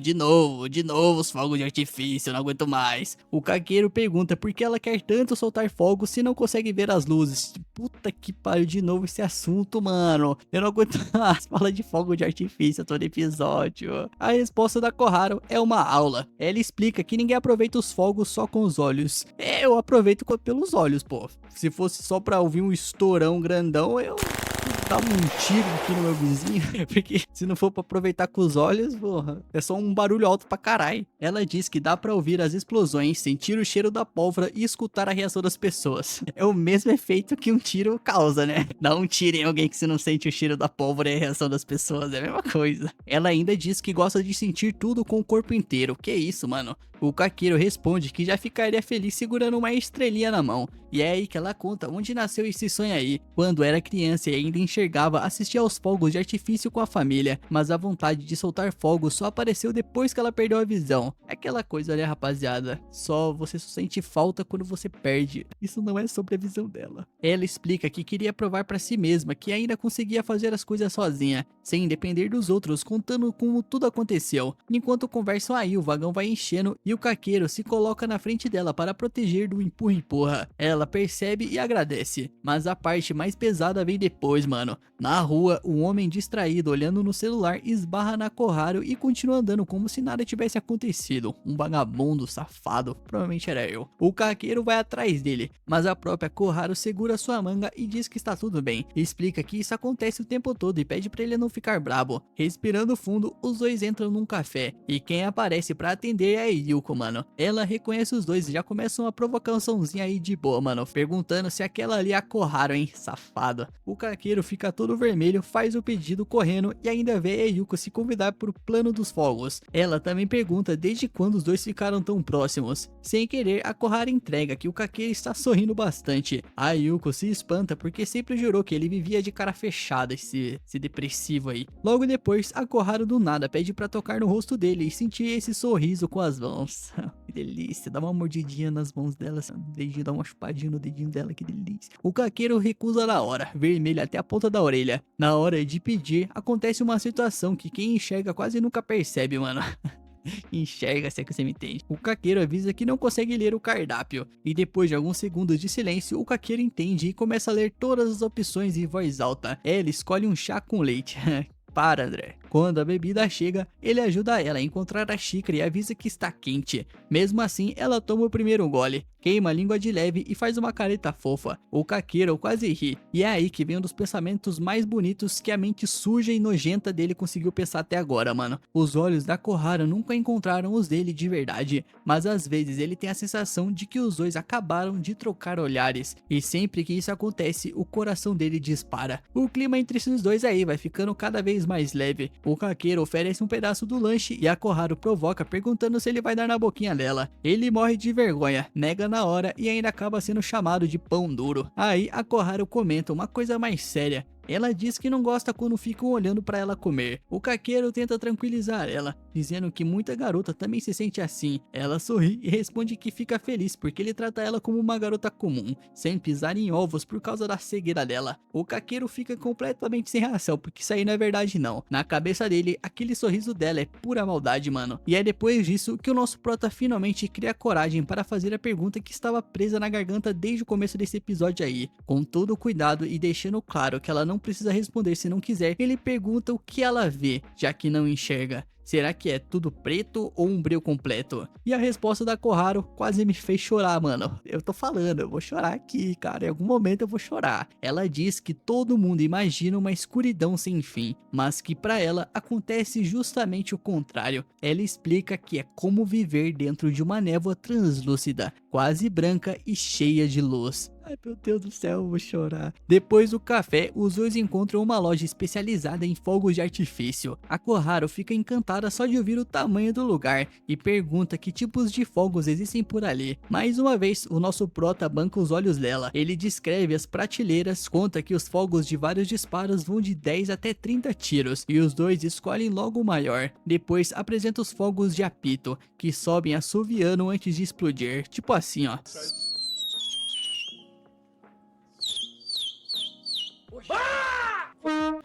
os fogos de artifício, eu não aguento mais. O Kakeru pergunta por que ela quer tanto soltar fogos se não consegue ver as luzes. Puta que pariu, de novo esse assunto, mano. Eu não aguento mais, fala de fogo de artifício todo episódio. A resposta da Koharu é uma aula. Ela explica que ninguém aproveita os fogos só com os olhos. Eu aproveito pelos olhos, pô. Se fosse só pra ouvir um estourão grandão, eu dava um tiro aqui no meu vizinho, porque se não for pra aproveitar com os olhos, porra, é só um barulho alto pra caralho. Ela diz que dá pra ouvir as explosões, sentir o cheiro da pólvora e escutar a reação das pessoas. É o mesmo efeito que um tiro causa, né? Dá um tiro em alguém que você não sente o cheiro da pólvora e a reação das pessoas, é a mesma coisa. Ela ainda diz que gosta de sentir tudo com o corpo inteiro. Que isso, mano? O Kakeru responde que já ficaria feliz segurando uma estrelinha na mão. E é aí que ela conta onde nasceu esse sonho aí. Quando era criança e ainda enxergava, assistia aos fogos de artifício com a família, mas a vontade de soltar fogos só apareceu depois que ela perdeu a visão. É aquela coisa, né, rapaziada? Você só sente falta quando você perde. Isso não é sobre a visão dela. Ela explica que queria provar pra si mesma que ainda conseguia fazer as coisas sozinha, sem depender dos outros, contando como tudo aconteceu. Enquanto conversam aí, o vagão vai enchendo e o Kakeru se coloca na frente dela para proteger do empurra-empurra. Ela percebe e agradece, mas a parte mais pesada vem depois, mano. Na rua, um homem distraído olhando no celular esbarra na Koharu e continua andando como se nada tivesse acontecido. Um vagabundo safado, provavelmente era eu. O Kakeru vai atrás dele, mas a própria Koharu segura sua manga e diz que está tudo bem. Explica que isso acontece o tempo todo e pede pra ele não ficar brabo. Respirando fundo, os dois entram num café e quem aparece pra atender é a Yuko, mano. Ela reconhece os dois e já começa uma provocaçãozinha aí de boa, mano, perguntando se aquela ali é a Koharu, hein, safado. O Kakeru fica todo vermelho, faz o pedido correndo e ainda vê a Yuko se convidar pro plano dos fogos. Ela também pergunta desde quando os dois ficaram tão próximos. Sem querer, a Koharu entrega que o Kakeru está sorrindo bastante. A Yuko se espanta porque sempre jurou que ele vivia de cara fechada, esse depressivo aí. Logo depois, a Koharu do nada pede pra tocar no rosto dele e sentir esse sorriso com as mãos. Que delícia, dá uma mordidinha nas mãos dela, dedinho, dá uma chupadinha no dedinho dela, que delícia. O Kakeru recusa na hora, vermelho até a ponta da orelha. Na hora de pedir, acontece uma situação que quem enxerga quase nunca percebe, mano. Enxerga, se é que você me entende. O Kakeru avisa que não consegue ler o cardápio, e depois de alguns segundos de silêncio, o Kakeru entende e começa a ler todas as opções em voz alta. Ela escolhe um chá com leite. Para, André. Quando a bebida chega, ele ajuda ela a encontrar a xícara e avisa que está quente. Mesmo assim, ela toma o primeiro gole, queima a língua de leve e faz uma careta fofa. O Kakeru quase ri, e é aí que vem um dos pensamentos mais bonitos que a mente suja e nojenta dele conseguiu pensar até agora, mano. Os olhos da Koharu nunca encontraram os dele de verdade, mas às vezes ele tem a sensação de que os dois acabaram de trocar olhares, e sempre que isso acontece, o coração dele dispara. O clima entre esses dois aí vai ficando cada vez mais leve. O Kakeru oferece um pedaço do lanche e a Koharu provoca perguntando se ele vai dar na boquinha dela. Ele morre de vergonha, nega na hora e ainda acaba sendo chamado de pão duro. Aí a Koharu comenta uma coisa mais séria. Ela diz que não gosta quando ficam olhando pra ela comer. O Kakeru tenta tranquilizar ela, dizendo que muita garota também se sente assim. Ela sorri e responde que fica feliz porque ele trata ela como uma garota comum, sem pisar em ovos por causa da cegueira dela. O Kakeru fica completamente sem reação, porque isso aí não é verdade não. Na cabeça dele, aquele sorriso dela é pura maldade, mano. E é depois disso que o nosso prota finalmente cria coragem para fazer a pergunta que estava presa na garganta desde o começo desse episódio aí. Com todo o cuidado e deixando claro que ela não precisa responder se não quiser, ele pergunta o que ela vê, já que não enxerga. Será que é tudo preto ou um breu completo? E a resposta da Koharu quase me fez chorar, mano. Eu tô falando, eu vou chorar aqui, cara. Em algum momento eu vou chorar. Ela diz que todo mundo imagina uma escuridão sem fim, mas que pra ela acontece justamente o contrário. Ela explica que é como viver dentro de uma névoa translúcida, quase branca e cheia de luz. Ai, meu Deus do céu, eu vou chorar. Depois do café, os dois encontram uma loja especializada em fogos de artifício. A Koharu fica encantada só de ouvir o tamanho do lugar e pergunta que tipos de fogos existem por ali. Mais uma vez, o nosso prota banca os olhos dela. Ele descreve as prateleiras, conta que os fogos de vários disparos vão de 10 até 30 tiros e os dois escolhem logo o maior. Depois apresenta os fogos de apito, que sobem assoviando antes de explodir, tipo assim, ó.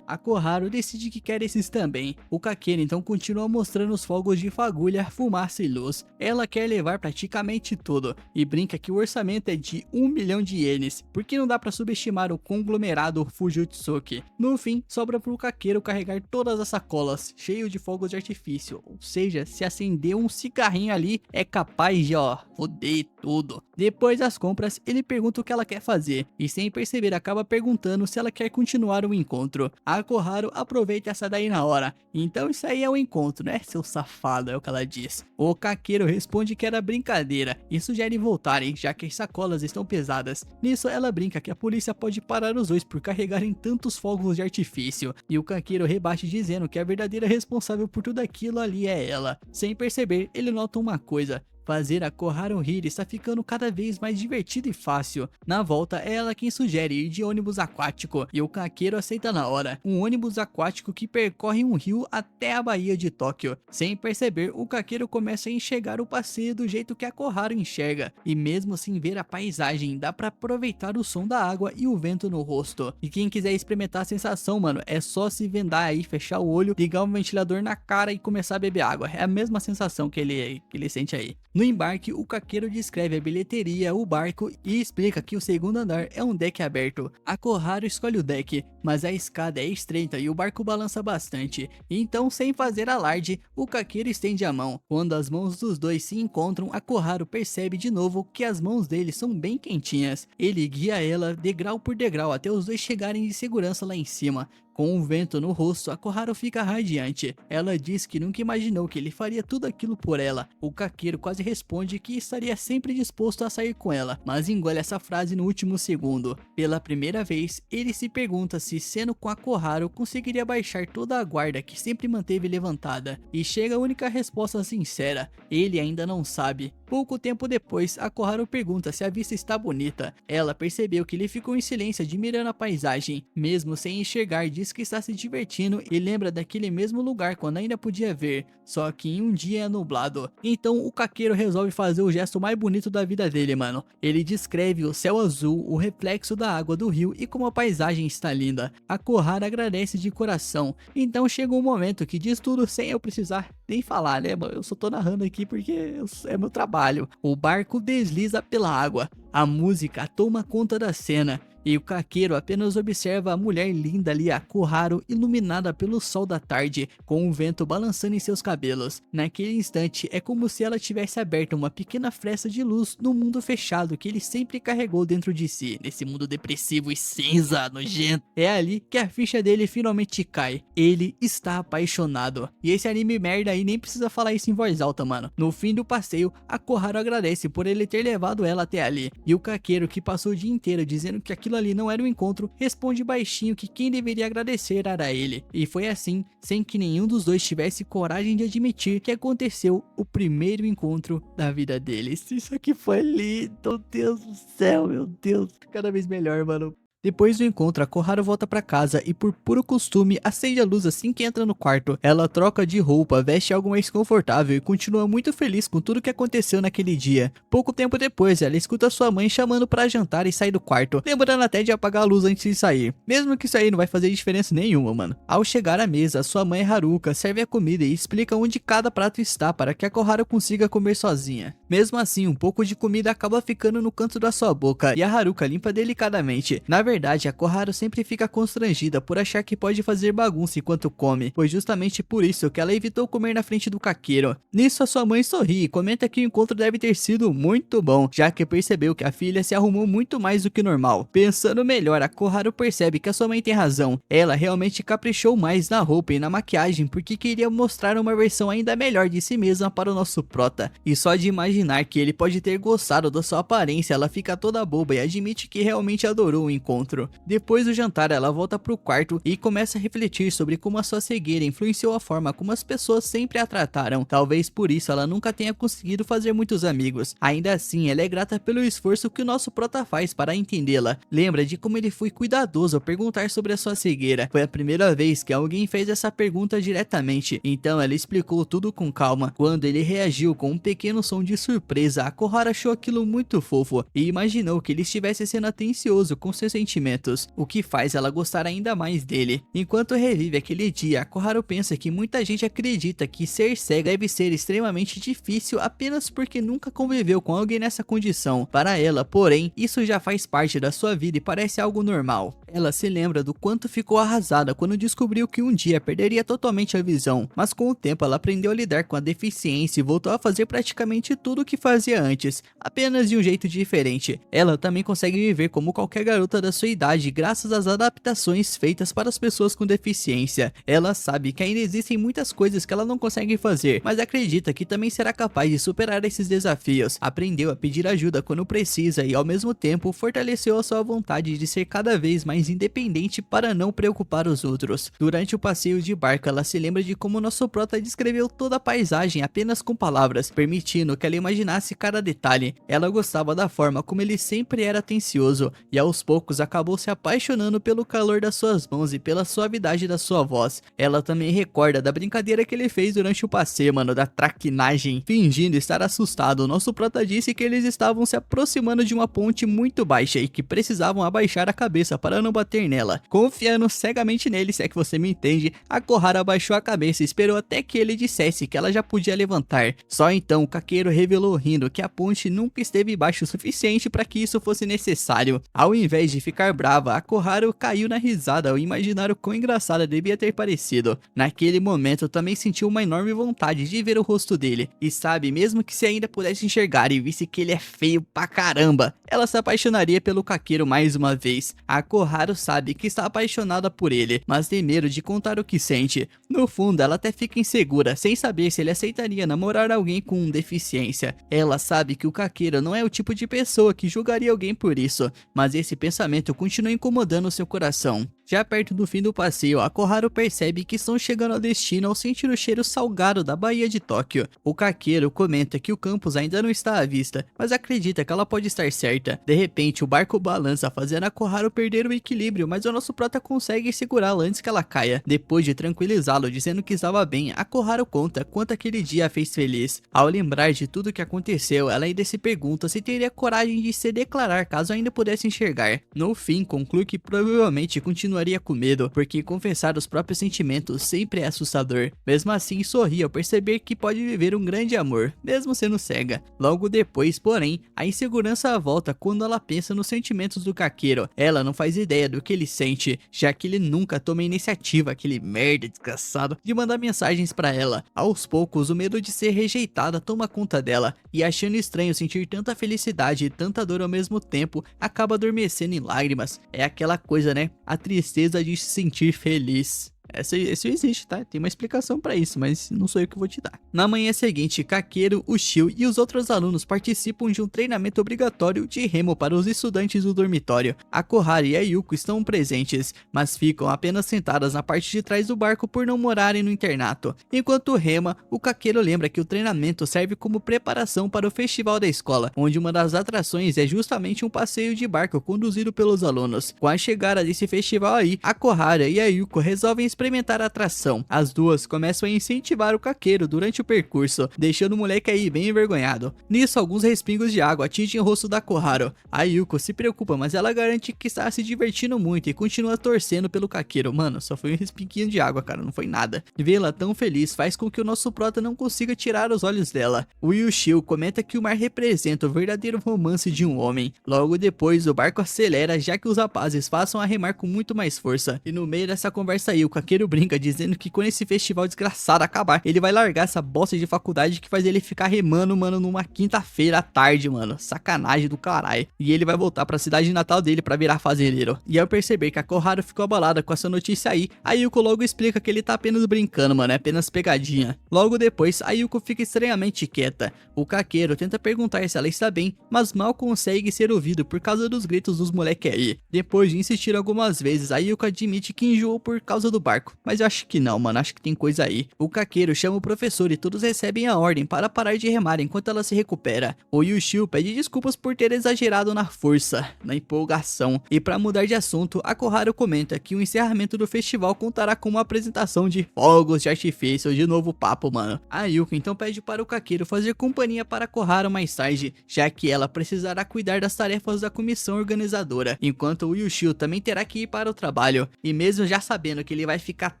A Koharu decide que quer esses também. O Kakeru então continua mostrando os fogos de fagulha, fumaça e luz. Ela quer levar praticamente tudo e brinca que o orçamento é de 1 milhão de ienes, porque não dá pra subestimar o conglomerado Fujitsuki. No fim, sobra pro Kakeru carregar todas as sacolas, cheio de fogos de artifício, ou seja, se acender um cigarrinho ali, é capaz de, foder tudo. Depois das compras, ele pergunta o que ela quer fazer, e sem perceber acaba perguntando se ela quer continuar o encontro. A Koharu aproveita essa daí na hora. Então isso aí é um encontro, né, seu safado, é o que ela diz. O Kakeru responde que era brincadeira e sugere voltarem, já que as sacolas estão pesadas. Nisso ela brinca que a polícia pode parar os dois por carregarem tantos fogos de artifício. E o Kakeru rebate dizendo que a verdadeira responsável por tudo aquilo ali é ela. Sem perceber, ele nota uma coisa. Fazer a Koharu rir está ficando cada vez mais divertido e fácil. Na volta é ela quem sugere ir de ônibus aquático e o Kakeru aceita na hora. Um ônibus aquático que percorre um rio até a Baía de Tóquio. Sem perceber, o Kakeru começa a enxergar o passeio do jeito que a Koharu enxerga. E mesmo sem ver a paisagem, dá pra aproveitar o som da água e o vento no rosto. E quem quiser experimentar a sensação, mano, é só se vendar aí, fechar o olho, ligar um ventilador na cara e começar a beber água. É a mesma sensação que ele sente aí. No embarque, o Kakeru descreve a bilheteria, o barco e explica que o segundo andar é um deck aberto. A Koharu escolhe o deck, mas a escada é estreita e o barco balança bastante. Então, sem fazer alarde, o Kakeru estende a mão. Quando as mãos dos dois se encontram, a Koharu percebe de novo que as mãos dele são bem quentinhas. Ele guia ela degrau por degrau até os dois chegarem de segurança lá em cima. Com um vento no rosto, a Koharu fica radiante. Ela diz que nunca imaginou que ele faria tudo aquilo por ela. O Kakeru quase responde que estaria sempre disposto a sair com ela, mas engole essa frase no último segundo. Pela primeira vez, ele se pergunta se sendo com a Koharu conseguiria baixar toda a guarda que sempre manteve levantada. E chega a única resposta sincera: ele ainda não sabe. Pouco tempo depois, a Koharu pergunta se a vista está bonita. Ela percebeu que ele ficou em silêncio admirando a paisagem. Mesmo sem enxergar, diz que está se divertindo e lembra daquele mesmo lugar quando ainda podia ver, só que em um dia é nublado. Então o Kakeru resolve fazer o gesto mais bonito da vida dele, mano. Ele descreve o céu azul, o reflexo da água do rio e como a paisagem está linda. A Koharu agradece de coração. Então chega um momento que diz tudo sem eu precisar nem falar, né, mano? Eu só tô narrando aqui porque é meu trabalho. O barco desliza pela água. A música toma conta da cena. E o Kakeru apenas observa a mulher linda ali, a Koharu, iluminada pelo sol da tarde, com o vento balançando em seus cabelos. Naquele instante, é como se ela tivesse aberto uma pequena fresta de luz no mundo fechado que ele sempre carregou dentro de si, nesse mundo depressivo e cinza, nojento. É ali que a ficha dele finalmente cai. Ele está apaixonado. E esse anime merda aí nem precisa falar isso em voz alta, mano. No fim do passeio, a Koharu agradece por ele ter levado ela até ali. E o Kakeru, que passou o dia inteiro dizendo que aquilo ali não era um encontro, responde baixinho que quem deveria agradecer era ele. E foi assim, sem que nenhum dos dois tivesse coragem de admitir que aconteceu o primeiro encontro da vida deles. Isso aqui foi lindo, meu Deus do céu, meu Deus. Cada vez melhor, mano. Depois do encontro, a Koharu volta pra casa e por puro costume acende a luz assim que entra no quarto. Ela troca de roupa, veste algo mais confortável e continua muito feliz com tudo que aconteceu naquele dia. Pouco tempo depois, ela escuta sua mãe chamando pra jantar e sai do quarto, lembrando até de apagar a luz antes de sair. Mesmo que isso aí não vai fazer diferença nenhuma, mano. Ao chegar à mesa, sua mãe Haruka serve a comida e explica onde cada prato está para que a Koharu consiga comer sozinha. Mesmo assim, um pouco de comida acaba ficando no canto da sua boca e a Haruka limpa delicadamente. Na verdade, a Koharu sempre fica constrangida por achar que pode fazer bagunça enquanto come, pois justamente por isso que ela evitou comer na frente do Kakeru. Nisso, a sua mãe sorri e comenta que o encontro deve ter sido muito bom, já que percebeu que a filha se arrumou muito mais do que normal. Pensando melhor, a Koharu percebe que a sua mãe tem razão. Ela realmente caprichou mais na roupa e na maquiagem porque queria mostrar uma versão ainda melhor de si mesma para o nosso prota. E só de imaginar que ele pode ter gostado da sua aparência, ela fica toda boba e admite que realmente adorou o encontro. Depois do jantar, ela volta pro quarto e começa a refletir sobre como a sua cegueira influenciou a forma como as pessoas sempre a trataram. Talvez por isso ela nunca tenha conseguido fazer muitos amigos. Ainda assim, ela é grata pelo esforço que o nosso prota faz para entendê-la. Lembra de como ele foi cuidadoso ao perguntar sobre a sua cegueira. Foi a primeira vez que alguém fez essa pergunta diretamente, então ela explicou tudo com calma. Quando ele reagiu com um pequeno som de surpresa, a Koharu achou aquilo muito fofo e imaginou que ele estivesse sendo atencioso com seus sentimentos, o que faz ela gostar ainda mais dele. Enquanto revive aquele dia, a Koharu pensa que muita gente acredita que ser cega deve ser extremamente difícil apenas porque nunca conviveu com alguém nessa condição. Para ela, porém, isso já faz parte da sua vida e parece algo normal. Ela se lembra do quanto ficou arrasada quando descobriu que um dia perderia totalmente a visão, mas com o tempo ela aprendeu a lidar com a deficiência e voltou a fazer praticamente tudo o que fazia antes, apenas de um jeito diferente. Ela também consegue viver como qualquer garota da sua idade graças às adaptações feitas para as pessoas com deficiência. Ela sabe que ainda existem muitas coisas que ela não consegue fazer, mas acredita que também será capaz de superar esses desafios. Aprendeu a pedir ajuda quando precisa e ao mesmo tempo fortaleceu a sua vontade de ser cada vez mais independente para não preocupar os outros. Durante o passeio de barco, ela se lembra de como nosso prota descreveu toda a paisagem apenas com palavras, permitindo que ela imaginasse cada detalhe. Ela gostava da forma como ele sempre era atencioso, e aos poucos acabou se apaixonando pelo calor das suas mãos e pela suavidade da sua voz. Ela também recorda da brincadeira que ele fez durante o passeio, mano, da traquinagem. Fingindo estar assustado, nosso prota disse que eles estavam se aproximando de uma ponte muito baixa e que precisavam abaixar a cabeça para não bater nela. Confiando cegamente nele, se é que você me entende, a Koharu abaixou a cabeça e esperou até que ele dissesse que ela já podia levantar. Só então o Kakeru revelou rindo que a ponte nunca esteve baixa o suficiente para que isso fosse necessário. Ao invés de ficar brava, a Koharu caiu na risada ao imaginar o quão engraçada devia ter parecido. Naquele momento também sentiu uma enorme vontade de ver o rosto dele, e sabe, mesmo que se ainda pudesse enxergar e visse que ele é feio pra caramba, ela se apaixonaria pelo Kakeru mais uma vez. A Koharu sabe que está apaixonada por ele, mas tem medo de contar o que sente. No fundo, ela até fica insegura, sem saber se ele aceitaria namorar alguém com deficiência. Ela sabe que o Kakeru não é o tipo de pessoa que julgaria alguém por isso, mas esse pensamento continua incomodando seu coração. Já perto do fim do passeio, a Koharu percebe que estão chegando ao destino ao sentir o cheiro salgado da Baía de Tóquio. O Kakeru comenta que o campus ainda não está à vista, mas acredita que ela pode estar certa. De repente, o barco balança, fazendo a Koharu perder o equilíbrio, mas o nosso prota consegue segurá-la antes que ela caia. Depois de tranquilizá-lo dizendo que estava bem, a Koharu conta quanto aquele dia a fez feliz. Ao lembrar de tudo que aconteceu, ela ainda se pergunta se teria coragem de se declarar caso ainda pudesse enxergar. No fim, conclui que provavelmente continuaria com medo, porque confessar os próprios sentimentos sempre é assustador. Mesmo assim, sorri ao perceber que pode viver um grande amor, mesmo sendo cega. Logo depois, porém, a insegurança volta quando ela pensa nos sentimentos do Kakeru. Ela não faz ideia do que ele sente, já que ele nunca toma a iniciativa, aquele merda desgraçado, de mandar mensagens pra ela. Aos poucos, o medo de ser rejeitada toma conta dela, e achando estranho sentir tanta felicidade e tanta dor ao mesmo tempo, acaba adormecendo em lágrimas. É aquela coisa, né? A tristeza de se sentir feliz. Isso existe, tá? Tem uma explicação pra isso, mas não sou eu que vou te dar. Na manhã seguinte, Kakeru, o Shio e os outros alunos participam de um treinamento obrigatório de remo para os estudantes do dormitório. A Koharu e a Yuko estão presentes, mas ficam apenas sentadas na parte de trás do barco por não morarem no internato. Enquanto rema, o Kakeru lembra que o treinamento serve como preparação para o festival da escola, onde uma das atrações é justamente um passeio de barco conduzido pelos alunos. Com a chegada desse festival aí, a Koharu e a Yuko resolvem experimentar a atração. As duas começam a incentivar o Kakeru durante o percurso, deixando o moleque aí bem envergonhado. Nisso, alguns respingos de água atingem o rosto da Koharu. A Yuko se preocupa, mas ela garante que está se divertindo muito e continua torcendo pelo Kakeru. Mano, só foi um respinguinho de água, cara, não foi nada. Vê-la tão feliz faz com que o nosso prota não consiga tirar os olhos dela. O Yushio comenta que o mar representa o verdadeiro romance de um homem. Logo depois, o barco acelera, já que os rapazes passam a remar com muito mais força. E no meio dessa conversa aí, o Kakeru brinca dizendo que quando esse festival desgraçado acabar, ele vai largar essa bosta de faculdade que faz ele ficar remando, mano, numa quinta-feira à tarde, mano. Sacanagem do caralho. E ele vai voltar pra cidade natal dele pra virar fazendeiro. E ao perceber que a Koharu ficou abalada com essa notícia aí, a Yuko logo explica que ele tá apenas brincando, mano, é apenas pegadinha. Logo depois, a Yuko fica estranhamente quieta. O Kakeru tenta perguntar se ela está bem, mas mal consegue ser ouvido por causa dos gritos dos moleque aí. Depois de insistir algumas vezes, a Yuko admite que enjoou por causa do barco, mas eu acho que não, mano, acho que tem coisa aí. O Kakeru chama o professor e todos recebem a ordem para parar de remar enquanto ela se recupera. O Yushio pede desculpas por ter exagerado na força, na empolgação, e para mudar de assunto, a Koharu comenta que o encerramento do festival contará com uma apresentação de fogos de artifício. De novo papo, mano. A Yuko então pede para o Kakeru fazer companhia para a Koharu mais tarde, já que ela precisará cuidar das tarefas da comissão organizadora, enquanto o Yushio também terá que ir para o trabalho. E mesmo já sabendo que ele vai ficar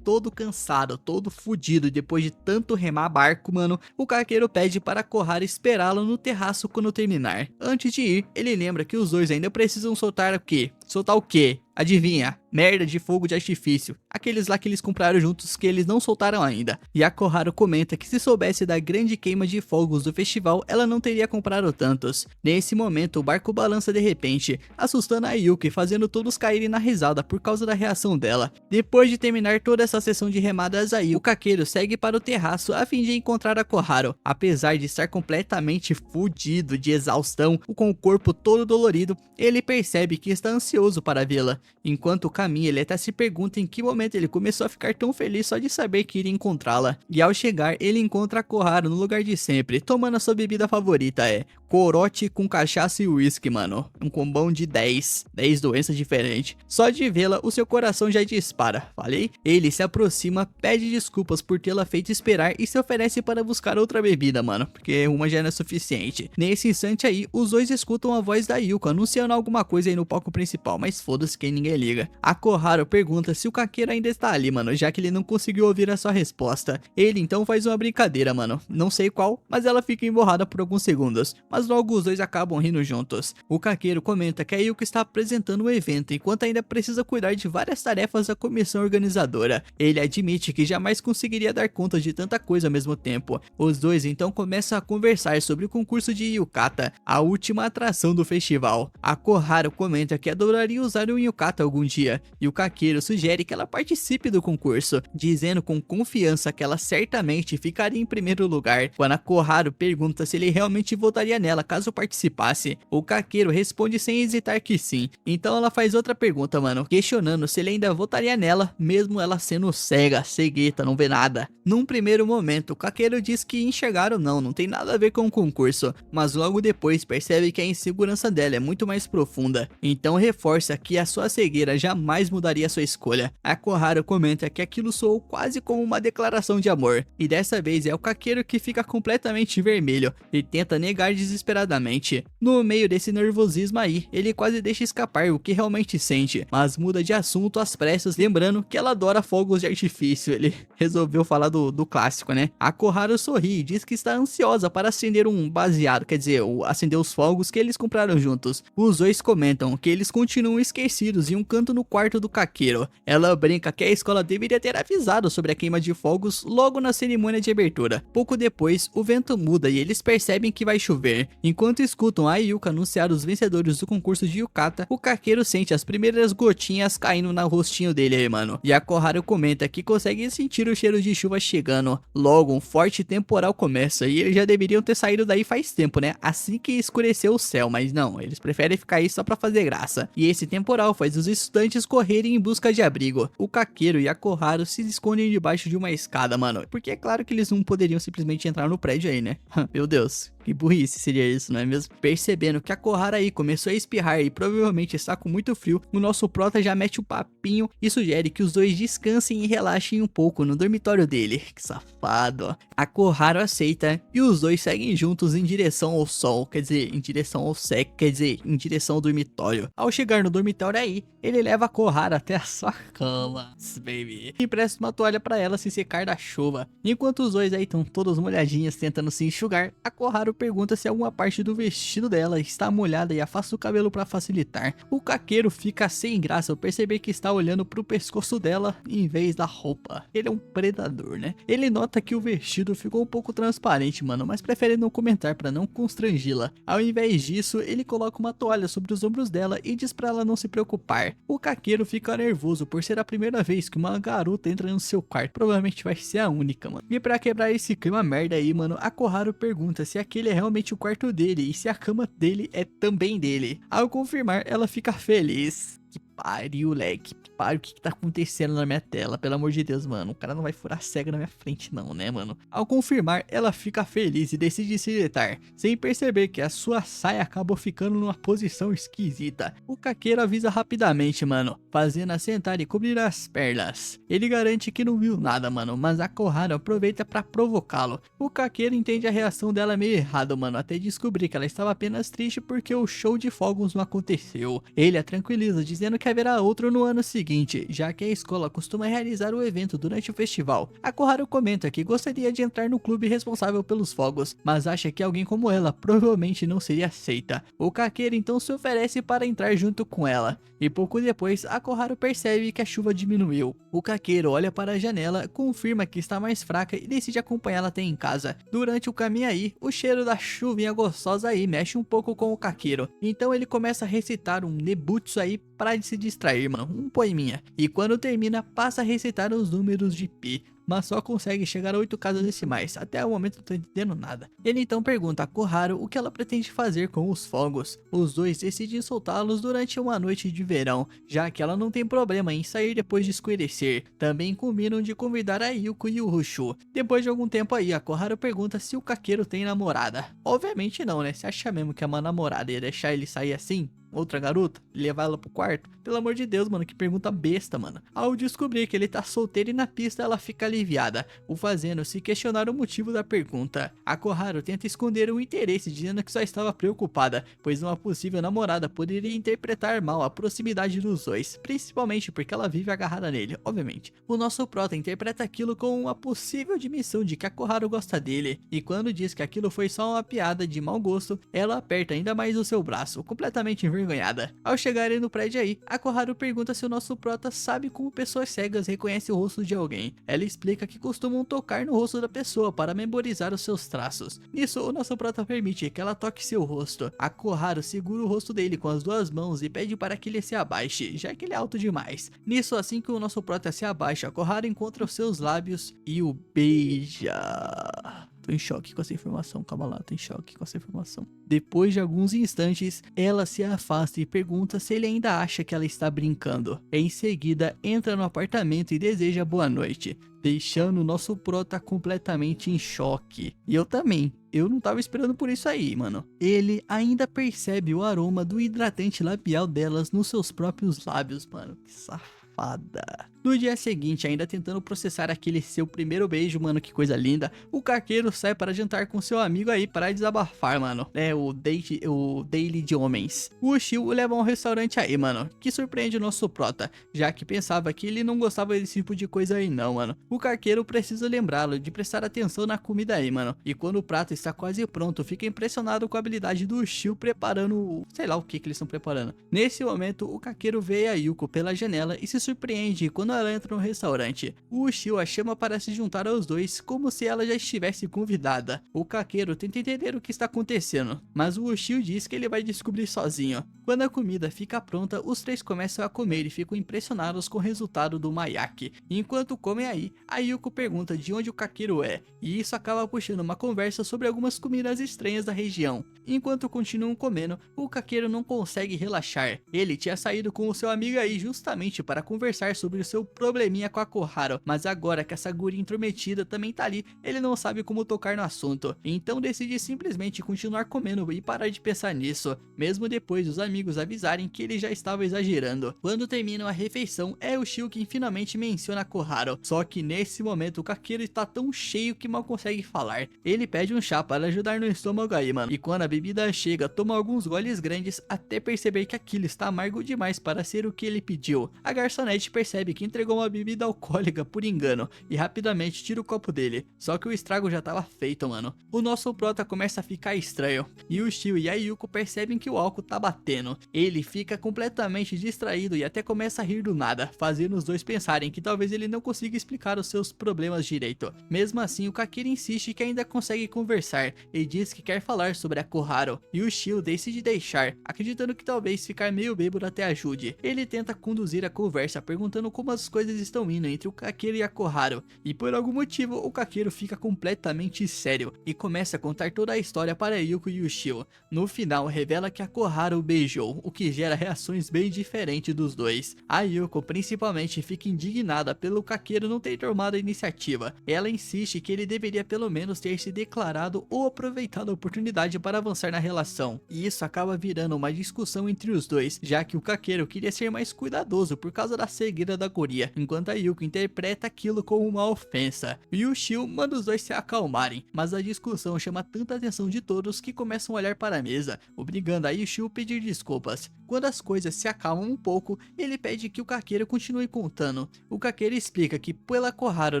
todo cansado, todo fudido depois de tanto remar barco, mano, o Kakeru pede para a Koharu esperá-lo no terraço quando terminar. Antes de ir, ele lembra que os dois ainda precisam soltar o quê? Soltar o quê? Adivinha? Merda de fogo de artifício. Aqueles lá que eles compraram juntos que eles não soltaram ainda. E a Koharu comenta que se soubesse da grande queima de fogos do festival, ela não teria comprado tantos. Nesse momento, o barco balança de repente, assustando a Yuki e fazendo todos caírem na risada por causa da reação dela. Depois de terminar toda essa sessão de remadas aí, o Kakeru segue para o terraço a fim de encontrar a Koharu. Apesar de estar completamente fudido de exaustão, com o corpo todo dolorido, ele percebe que está ansioso ansioso para vê-la. Enquanto caminha, ele até se pergunta em que momento ele começou a ficar tão feliz só de saber que iria encontrá-la. E ao chegar, ele encontra a Koharu no lugar de sempre, tomando a sua bebida favorita, corote com cachaça e uísque, mano. Um combão de 10 doenças diferentes. Só de vê-la, o seu coração já dispara, falei? Ele se aproxima, pede desculpas por tê-la feito esperar e se oferece para buscar outra bebida, mano, porque uma já não é suficiente. Nesse instante aí, os dois escutam a voz da Yuko anunciando alguma coisa aí no palco principal, mas foda-se que ninguém liga. A Koharu pergunta se o Kakeru ainda está ali, mano, já que ele não conseguiu ouvir a sua resposta. Ele então faz uma brincadeira, mano, não sei qual, mas ela fica emborrada por alguns segundos, mas logo os dois acabam rindo juntos. O Kakeru comenta que a Yuko está apresentando o evento, enquanto ainda precisa cuidar de várias tarefas da comissão organizadora. Ele admite que jamais conseguiria dar conta de tanta coisa ao mesmo tempo. Os dois então começam a conversar sobre o concurso de Yukata, a última atração do festival. A Koharu comenta que adoraria usar o Yukata algum dia, e o Kakeru sugere que ela participe do concurso, dizendo com confiança que ela certamente ficaria em primeiro lugar. Quando a Koharu pergunta se ele realmente votaria nela caso participasse, o Kakeru responde sem hesitar que sim. Então ela faz outra pergunta, mano, questionando se ele ainda votaria nela, mesmo ela sendo cega, cegueta, não vê nada. Num primeiro momento, o Kakeru diz que enxergar ou não tem nada a ver com o concurso, mas logo depois percebe que a insegurança dela é muito mais profunda, então reforça que a sua cegueira jamais mudaria sua escolha. A Koharu comenta que aquilo soou quase como uma declaração de amor, e dessa vez é o Kakeru que fica completamente vermelho e tenta negar desesperadamente. No meio desse nervosismo aí, ele quase deixa escapar o que realmente sente, mas muda de assunto às pressas, lembrando que ela adora fogos de artifício. Ele resolveu falar do clássico, né? A Koharu sorri e diz que está ansiosa para acender um baseado, quer dizer, acender os fogos que eles compraram juntos. Os dois comentam que eles continuam esquecidos em um canto no quarto do Kakeru. Ela brinca que a escola deveria ter avisado sobre a queima de fogos logo na cerimônia de abertura. Pouco depois, o vento muda e eles percebem que vai chover. Enquanto escutam a Yuka anunciar os vencedores do concurso de Yukata, o Kakeru sente as primeiras gotinhas caindo no rostinho dele aí, mano. E a Koharu comenta que consegue sentir o cheiro de chuva chegando. Logo, um forte temporal começa e eles já deveriam ter saído daí faz tempo, né? Assim que escureceu o céu, mas não, eles preferem ficar aí só pra fazer graça. E esse temporal faz os estudantes correrem em busca de abrigo. O Kakeru e a Koharu se escondem debaixo de uma escada, mano, porque é claro que eles não poderiam simplesmente entrar no prédio aí, né? Meu Deus. Que burrice seria isso, não é mesmo? Percebendo que a Koharu aí começou a espirrar e provavelmente está com muito frio, o nosso prota já mete o papinho e sugere que os dois descansem e relaxem um pouco no dormitório dele. Que safado, ó. A Koharu aceita e os dois seguem juntos em direção ao sol, quer dizer, em direção ao sec, quer dizer, em direção ao dormitório. Ao chegar no dormitório aí, ele leva a Koharu até a sua cama, baby, e presta uma toalha para ela se secar da chuva. Enquanto os dois aí estão todos molhadinhos tentando se enxugar, a Koharu pergunta se alguma parte do vestido dela está molhada e afasta o cabelo para facilitar. O Kakeru fica sem graça ao perceber que está olhando pro pescoço dela em vez da roupa. Ele é um predador, né? Ele nota que o vestido ficou um pouco transparente, mano, mas prefere não comentar para não constrangê-la. Ao invés disso, ele coloca uma toalha sobre os ombros dela e diz para ela não se preocupar. O Kakeru fica nervoso por ser a primeira vez que uma garota entra no seu quarto. Provavelmente vai ser a única, mano. E pra quebrar esse clima merda aí, mano, a Koharu pergunta se aquele é realmente o quarto dele e se a cama dele é também dele. Ao confirmar, ela fica feliz. Que pariu, leque. Que pariu, o que tá acontecendo na minha tela? Pelo amor de Deus, mano. O cara não vai furar cega na minha frente não, né, mano? Ao confirmar, ela fica feliz e decide se deitar, sem perceber que a sua saia acabou ficando numa posição esquisita. O Kakeru avisa rapidamente, mano, fazendo-a sentar e cobrir as pernas. Ele garante que não viu nada, mano, mas a Koharu aproveita pra provocá-lo. O Kakeru entende a reação dela meio errado, mano, até descobrir que ela estava apenas triste porque o show de fogos não aconteceu. Ele a tranquiliza, dizendo que haverá outro no ano seguinte, já que a escola costuma realizar o evento durante o festival. A Koharu comenta que gostaria de entrar no clube responsável pelos fogos, mas acha que alguém como ela provavelmente não seria aceita. O Kakeru então se oferece para entrar junto com ela, e pouco depois a Koharu percebe que a chuva diminuiu. O Kakeru olha para a janela, confirma que está mais fraca e decide acompanhá-la até em casa. Durante o caminho aí, o cheiro da chuvinha gostosa aí mexe um pouco com o Kakeru, então ele começa a recitar um nebutsu aí para se distrair, mano, um poeminha. E quando termina, passa a recitar os números de pi, mas só consegue chegar a 8 casas decimais. Até o momento não tô entendendo nada. Ele então pergunta a Koharu o que ela pretende fazer com os fogos. Os dois decidem soltá-los durante uma noite de verão, já que ela não tem problema em sair depois de escurecer. Também combinam de convidar a Yuko e o Rushu. Depois de algum tempo aí, a Koharu pergunta se o Kakeru tem namorada. Obviamente não, né? Você acha mesmo que é uma namorada ia deixar ele sair assim? Outra garota? Levar ela pro quarto? Pelo amor de Deus, mano, que pergunta besta, mano. Ao descobrir que ele tá solteiro e na pista, ela fica aliviada, o fazendo se questionar o motivo da pergunta. A Koharu tenta esconder o interesse, dizendo que só estava preocupada, pois uma possível namorada poderia interpretar mal a proximidade dos dois, principalmente porque ela vive agarrada nele, obviamente. O nosso prota interpreta aquilo como uma possível admissão de que a Koharu gosta dele, e quando diz que aquilo foi só uma piada de mau gosto, ela aperta ainda mais o seu braço, completamente envergonhada. Ao chegarem no prédio aí, a Koharu pergunta se o nosso prota sabe como pessoas cegas reconhecem o rosto de alguém. Ela explica que costumam tocar no rosto da pessoa para memorizar os seus traços. Nisso, o nosso prota permite que ela toque seu rosto. A Koharu segura o rosto dele com as duas mãos e pede para que ele se abaixe, já que ele é alto demais. Nisso, assim que o nosso prota se abaixa, a Koharu encontra os seus lábios e o beija. Tô em choque com essa informação, calma lá, tô em choque com essa informação. Depois de alguns instantes, ela se afasta e pergunta se ele ainda acha que ela está brincando. Em seguida, entra no apartamento e deseja boa noite, deixando o nosso prota completamente em choque. E eu também. Eu não tava esperando por isso aí, mano. Ele ainda percebe o aroma do hidratante labial delas nos seus próprios lábios, mano. Que safada. No dia seguinte, ainda tentando processar aquele seu primeiro beijo, mano, que coisa linda, o Kakeru sai para jantar com seu amigo aí para desabafar, mano. É o daily de homens. O Ushio o leva a um restaurante aí, mano, que surpreende o nosso prota, já que pensava que ele não gostava desse tipo de coisa aí não, mano. O Kakeru precisa lembrá-lo de prestar atenção na comida aí, mano. E quando o prato está quase pronto, fica impressionado com a habilidade do Ushio preparando, sei lá o que eles estão preparando. Nesse momento, o Kakeru vê a Yuko pela janela e se surpreende quando ela entra no restaurante. O Ushio a chama para se juntar aos dois, como se ela já estivesse convidada. O Kakeru tenta entender o que está acontecendo, mas o Ushio diz que ele vai descobrir sozinho. Quando a comida fica pronta, os três começam a comer e ficam impressionados com o resultado do Mayaki. Enquanto comem aí, a Yuko pergunta de onde o Kakeru é, e isso acaba puxando uma conversa sobre algumas comidas estranhas da região. Enquanto continuam comendo, o Kakeru não consegue relaxar. Ele tinha saído com o seu amigo aí justamente para conversar sobre o seu probleminha com a Koharu, mas agora que essa guria intrometida também tá ali, ele não sabe como tocar no assunto, então decide simplesmente continuar comendo e parar de pensar nisso, mesmo depois dos amigos avisarem que ele já estava exagerando. Quando terminam a refeição, é o Shio quem finalmente menciona a Koharu, só que nesse momento o Kakeru está tão cheio que mal consegue falar. Ele pede um chá para ajudar no estômago aí, mano, e quando a bebida chega, toma alguns goles grandes até perceber que aquilo está amargo demais para ser o que ele pediu. A garçonete percebe que entregou uma bebida alcoólica por engano e rapidamente tira o copo dele, só que o estrago já estava feito, mano. O nosso prota começa a ficar estranho e o Shio e a Yuko percebem que o álcool tá batendo. Ele fica completamente distraído e até começa a rir do nada, fazendo os dois pensarem que talvez ele não consiga explicar os seus problemas direito. Mesmo assim, o Kakeru insiste que ainda consegue conversar e diz que quer falar sobre a Koharu, e o Shio decide deixar, acreditando que talvez ficar meio bêbado até ajude. Ele tenta conduzir a conversa perguntando como as coisas estão indo entre o Kakeru e a Koharu, e por algum motivo o Kakeru fica completamente sério e começa a contar toda a história para Yuko e o Shio. No final revela que a Koharu o beijou, o que gera reações bem diferentes dos dois. A Yuko principalmente fica indignada pelo Kakeru não ter tomado a iniciativa. Ela insiste que ele deveria pelo menos ter se declarado ou aproveitado a oportunidade para avançar na relação, e isso acaba virando uma discussão entre os dois, já que o Kakeru queria ser mais cuidadoso por causa da cegueira da guria, enquanto a Yuko interpreta aquilo como uma ofensa. E o Shio manda os dois se acalmarem, mas a discussão chama tanta atenção de todos que começam a olhar para a mesa, obrigando aí o Shio a pedir desculpas. Quando as coisas se acalmam um pouco, ele pede que o Kakeru continue contando. O Kakeru explica que pela Koharu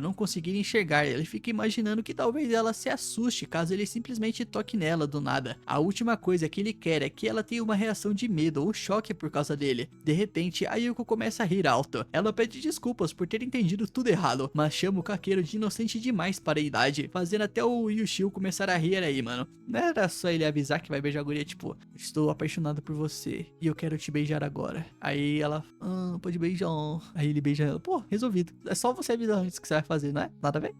não conseguir enxergar, ele fica imaginando que talvez ela se assuste caso ele simplesmente toque nela do nada. A última coisa que ele quer é que ela tenha uma reação de medo ou choque por causa dele. De repente, a Yuko começa a rir alto. Ela pede desculpas por ter entendido tudo errado, mas chama o Kakeru de inocente demais para a idade, fazendo até o Yushio começar a rir aí, mano. Não era só ele avisar que vai beijar a guria, tipo, estou apaixonado por você e eu quero te beijar agora. Aí ela, pode beijar. Aí ele beija ela, pô, resolvido. É só você avisar antes que você vai fazer, não é? Nada a ver?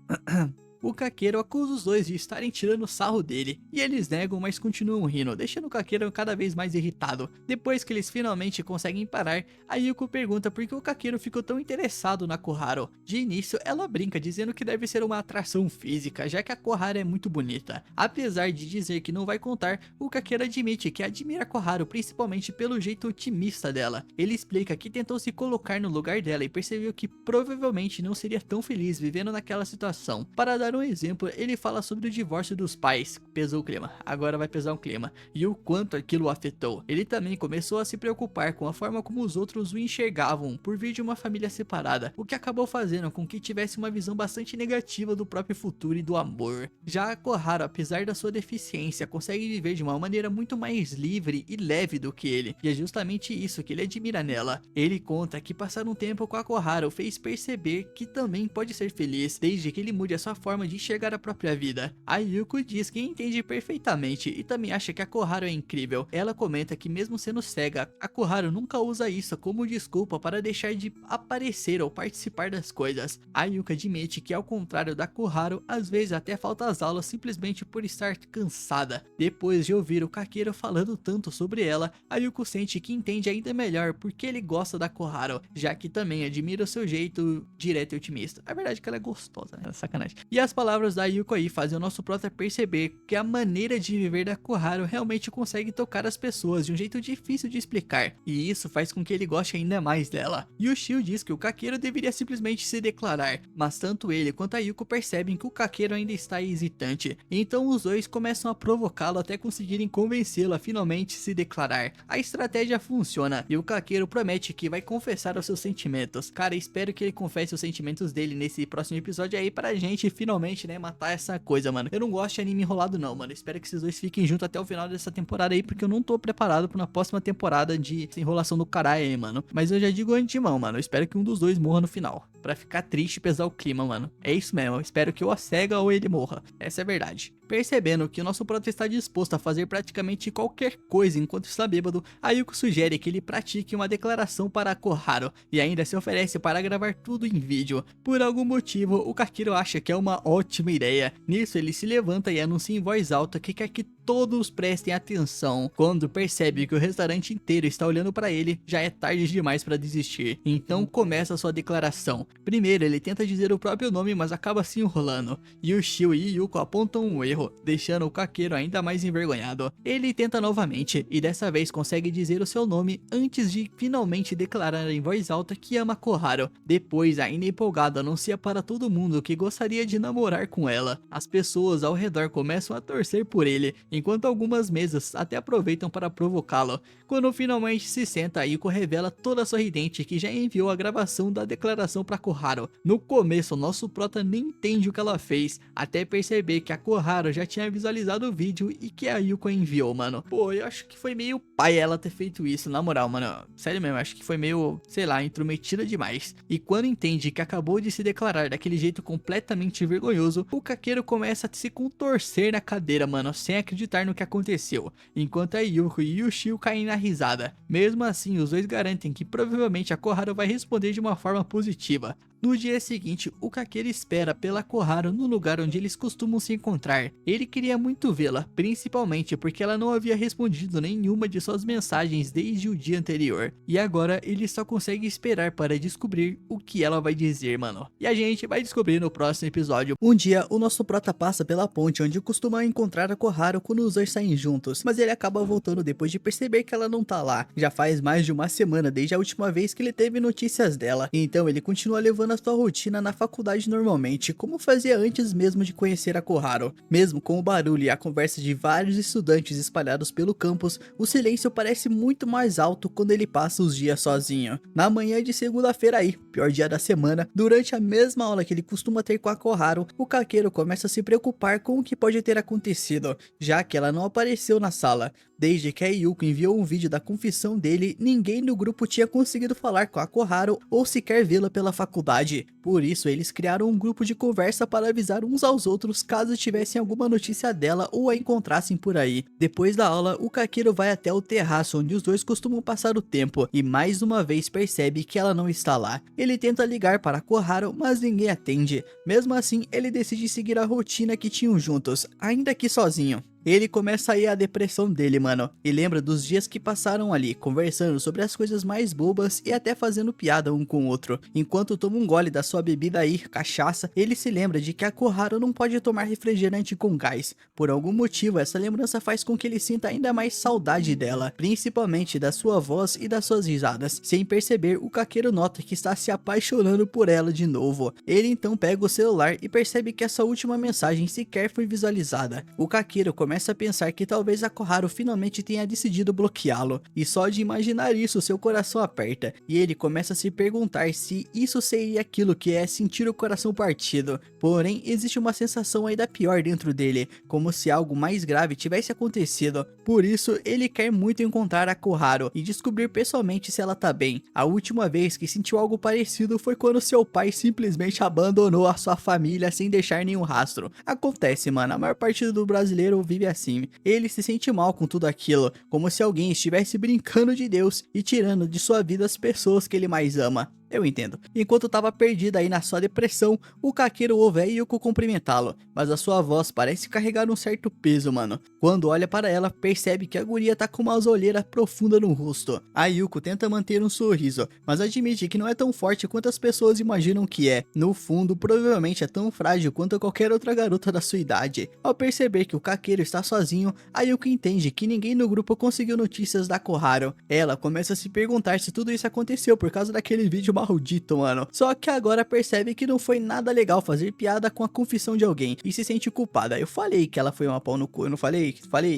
O Kakeru acusa os dois de estarem tirando sarro dele, e eles negam, mas continuam rindo, deixando o Kakeru cada vez mais irritado. Depois que eles finalmente conseguem parar, a Yuko pergunta por que o Kakeru ficou tão interessado na Koharu. De início, ela brinca dizendo que deve ser uma atração física, já que a Koharu é muito bonita. Apesar de dizer que não vai contar, o Kakeru admite que admira a Koharu principalmente pelo jeito otimista dela. Ele explica que tentou se colocar no lugar dela e percebeu que provavelmente não seria tão feliz vivendo naquela situação. Para dar um exemplo, ele fala sobre o divórcio dos pais. Pesou o clima, agora vai pesar um clima, e o quanto aquilo o afetou. Ele também começou a se preocupar com a forma como os outros o enxergavam por vir de uma família separada, o que acabou fazendo com que tivesse uma visão bastante negativa do próprio futuro e do amor. Já a Koharu, apesar da sua deficiência, consegue viver de uma maneira muito mais livre e leve do que ele, e é justamente isso que ele admira nela. Ele conta que passar um tempo com a Koharu fez perceber que também pode ser feliz, desde que ele mude a sua forma de enxergar a própria vida. A Yuko diz que entende perfeitamente e também acha que a Koharu é incrível. Ela comenta que mesmo sendo cega, a Koharu nunca usa isso como desculpa para deixar de aparecer ou participar das coisas. A Yuko admite que ao contrário da Koharu, às vezes até falta às aulas simplesmente por estar cansada. Depois de ouvir o Kakeru falando tanto sobre ela, a Yuko sente que entende ainda melhor porque ele gosta da Koharu, já que também admira o seu jeito direto e otimista. A verdade é que ela é gostosa, né? Sacanagem. E as palavras da Yuko aí fazem o nosso prota perceber que a maneira de viver da Koharu realmente consegue tocar as pessoas de um jeito difícil de explicar, e isso faz com que ele goste ainda mais dela. E o Shio diz que o Kakeru deveria simplesmente se declarar, mas tanto ele quanto a Yuko percebem que o Kakeru ainda está hesitante, então os dois começam a provocá-lo até conseguirem convencê-lo a finalmente se declarar. A estratégia funciona, e o Kakeru promete que vai confessar os seus sentimentos. Cara, espero que ele confesse os sentimentos dele nesse próximo episódio aí pra gente finalmente, né, matar essa coisa, mano. Eu não gosto de anime enrolado não, mano. Espero que esses dois fiquem juntos até o final dessa temporada aí, porque eu não tô preparado pra uma próxima temporada de enrolação do caralho aí, mano. Mas eu já digo antemão, mano, eu espero que um dos dois morra no final, pra ficar triste e pesar o clima, mano. É isso mesmo, eu espero que ou a cega ou ele morra. Essa é a verdade. Percebendo que o nosso prota está disposto a fazer praticamente qualquer coisa enquanto está bêbado, a Yuko sugere que ele pratique uma declaração para a Koharu, e ainda se oferece para gravar tudo em vídeo. Por algum motivo, o Kakeru acha que é uma ótima ideia. Nisso ele se levanta e anuncia em voz alta que quer que todos prestem atenção. Quando percebe que o restaurante inteiro está olhando para ele, já é tarde demais para desistir. Então começa a sua declaração. Primeiro ele tenta dizer o próprio nome, mas acaba se enrolando, e o Shio e Yuko apontam um erro, deixando o Kakeru ainda mais envergonhado. Ele tenta novamente, e dessa vez consegue dizer o seu nome antes de finalmente declarar em voz alta que ama Koharu. Depois, ainda empolgado, anuncia para todo mundo que gostaria de namorar com ela. As pessoas ao redor começam a torcer por ele, enquanto algumas mesas até aproveitam para provocá-lo. Quando finalmente se senta, Yuko revela toda sorridente que já enviou a gravação da declaração para Koharu. No começo, nosso prota nem entende o que ela fez, até perceber que a Koharu já tinha visualizado o vídeo e que a Yuko enviou, mano. Pô, eu acho que foi meio pai ela ter feito isso, na moral, mano. Sério mesmo, acho que foi meio, sei lá, intrometida demais. E quando entende que acabou de se declarar daquele jeito completamente vergonhoso, o Kakeru começa a se contorcer na cadeira, mano, sem acreditar no que aconteceu, enquanto a Yuko e o Shio caem na risada. Mesmo assim, os dois garantem que provavelmente a Koharu vai responder de uma forma positiva. No dia seguinte, o Kakeru espera pela Koharu no lugar onde eles costumam se encontrar. Ele queria muito vê-la, principalmente porque ela não havia respondido nenhuma de suas mensagens desde o dia anterior. E agora ele só consegue esperar para descobrir o que ela vai dizer, mano. E a gente vai descobrir no próximo episódio. Um dia, o nosso prota passa pela ponte onde costuma encontrar a Koharu quando os dois saem juntos, mas ele acaba voltando depois de perceber que ela não tá lá. Já faz mais de uma semana desde a última vez que ele teve notícias dela, então ele continua levando a sua rotina na faculdade normalmente, como fazia antes mesmo de conhecer a Koharu. Mesmo com o barulho e a conversa de vários estudantes espalhados pelo campus, o silêncio parece muito mais alto quando ele passa os dias sozinho. Na manhã de segunda-feira aí, pior dia da semana, durante a mesma aula que ele costuma ter com a Koharu, o Kakeru começa a se preocupar com o que pode ter acontecido, já que ela não apareceu na sala. Desde que a Yuko enviou um vídeo da confissão dele, ninguém no grupo tinha conseguido falar com a Koharu ou sequer vê-la pela faculdade. cidade. Por isso eles criaram um grupo de conversa para avisar uns aos outros caso tivessem alguma notícia dela ou a encontrassem por aí. Depois da aula, o Kakeru vai até o terraço onde os dois costumam passar o tempo e mais uma vez percebe que ela não está lá. Ele tenta ligar para Koharu, mas ninguém atende. Mesmo assim, ele decide seguir a rotina que tinham juntos, ainda que sozinho. Ele começa a ir a depressão dele, mano, e lembra dos dias que passaram ali, conversando sobre as coisas mais bobas e até fazendo piada um com o outro. Enquanto toma um gole da sua bebida aí, cachaça, ele se lembra de que a Koharu não pode tomar refrigerante com gás. Por algum motivo, essa lembrança faz com que ele sinta ainda mais saudade dela, principalmente da sua voz e das suas risadas. Sem perceber, o Kakeru nota que está se apaixonando por ela de novo. Ele então pega o celular e percebe que essa última mensagem sequer foi visualizada. O Kakeru começa a pensar que talvez a Koharu finalmente tenha decidido bloqueá-lo, e só de imaginar isso seu coração aperta, e ele começa a se perguntar se isso seria aquilo que é sentir o coração partido. Porém, existe uma sensação ainda pior dentro dele, como se algo mais grave tivesse acontecido. Por isso, ele quer muito encontrar a Koharu e descobrir pessoalmente se ela tá bem. A última vez que sentiu algo parecido foi quando seu pai simplesmente abandonou a sua família sem deixar nenhum rastro. Acontece, mano, a maior parte do brasileiro vive assim. Ele se sente mal com tudo aquilo, como se alguém estivesse brincando de Deus e tirando de sua vida as pessoas que ele mais ama. Eu entendo. Enquanto tava perdido aí na sua depressão, o Kakeru ouve a Yuko cumprimentá-lo, mas a sua voz parece carregar um certo peso, mano. Quando olha para ela, percebe que a guria tá com uma olheira profunda no rosto. A Yuko tenta manter um sorriso, mas admite que não é tão forte quanto as pessoas imaginam que é. No fundo, provavelmente é tão frágil quanto qualquer outra garota da sua idade. Ao perceber que o Kakeru está sozinho, a Yuko entende que ninguém no grupo conseguiu notícias da Koharu. Ela começa a se perguntar se tudo isso aconteceu por causa daquele vídeo maldito, mano. Só que agora percebe que não foi nada legal fazer piada com a confissão de alguém e se sente culpada. Eu falei que ela foi uma pau no cu, eu não falei?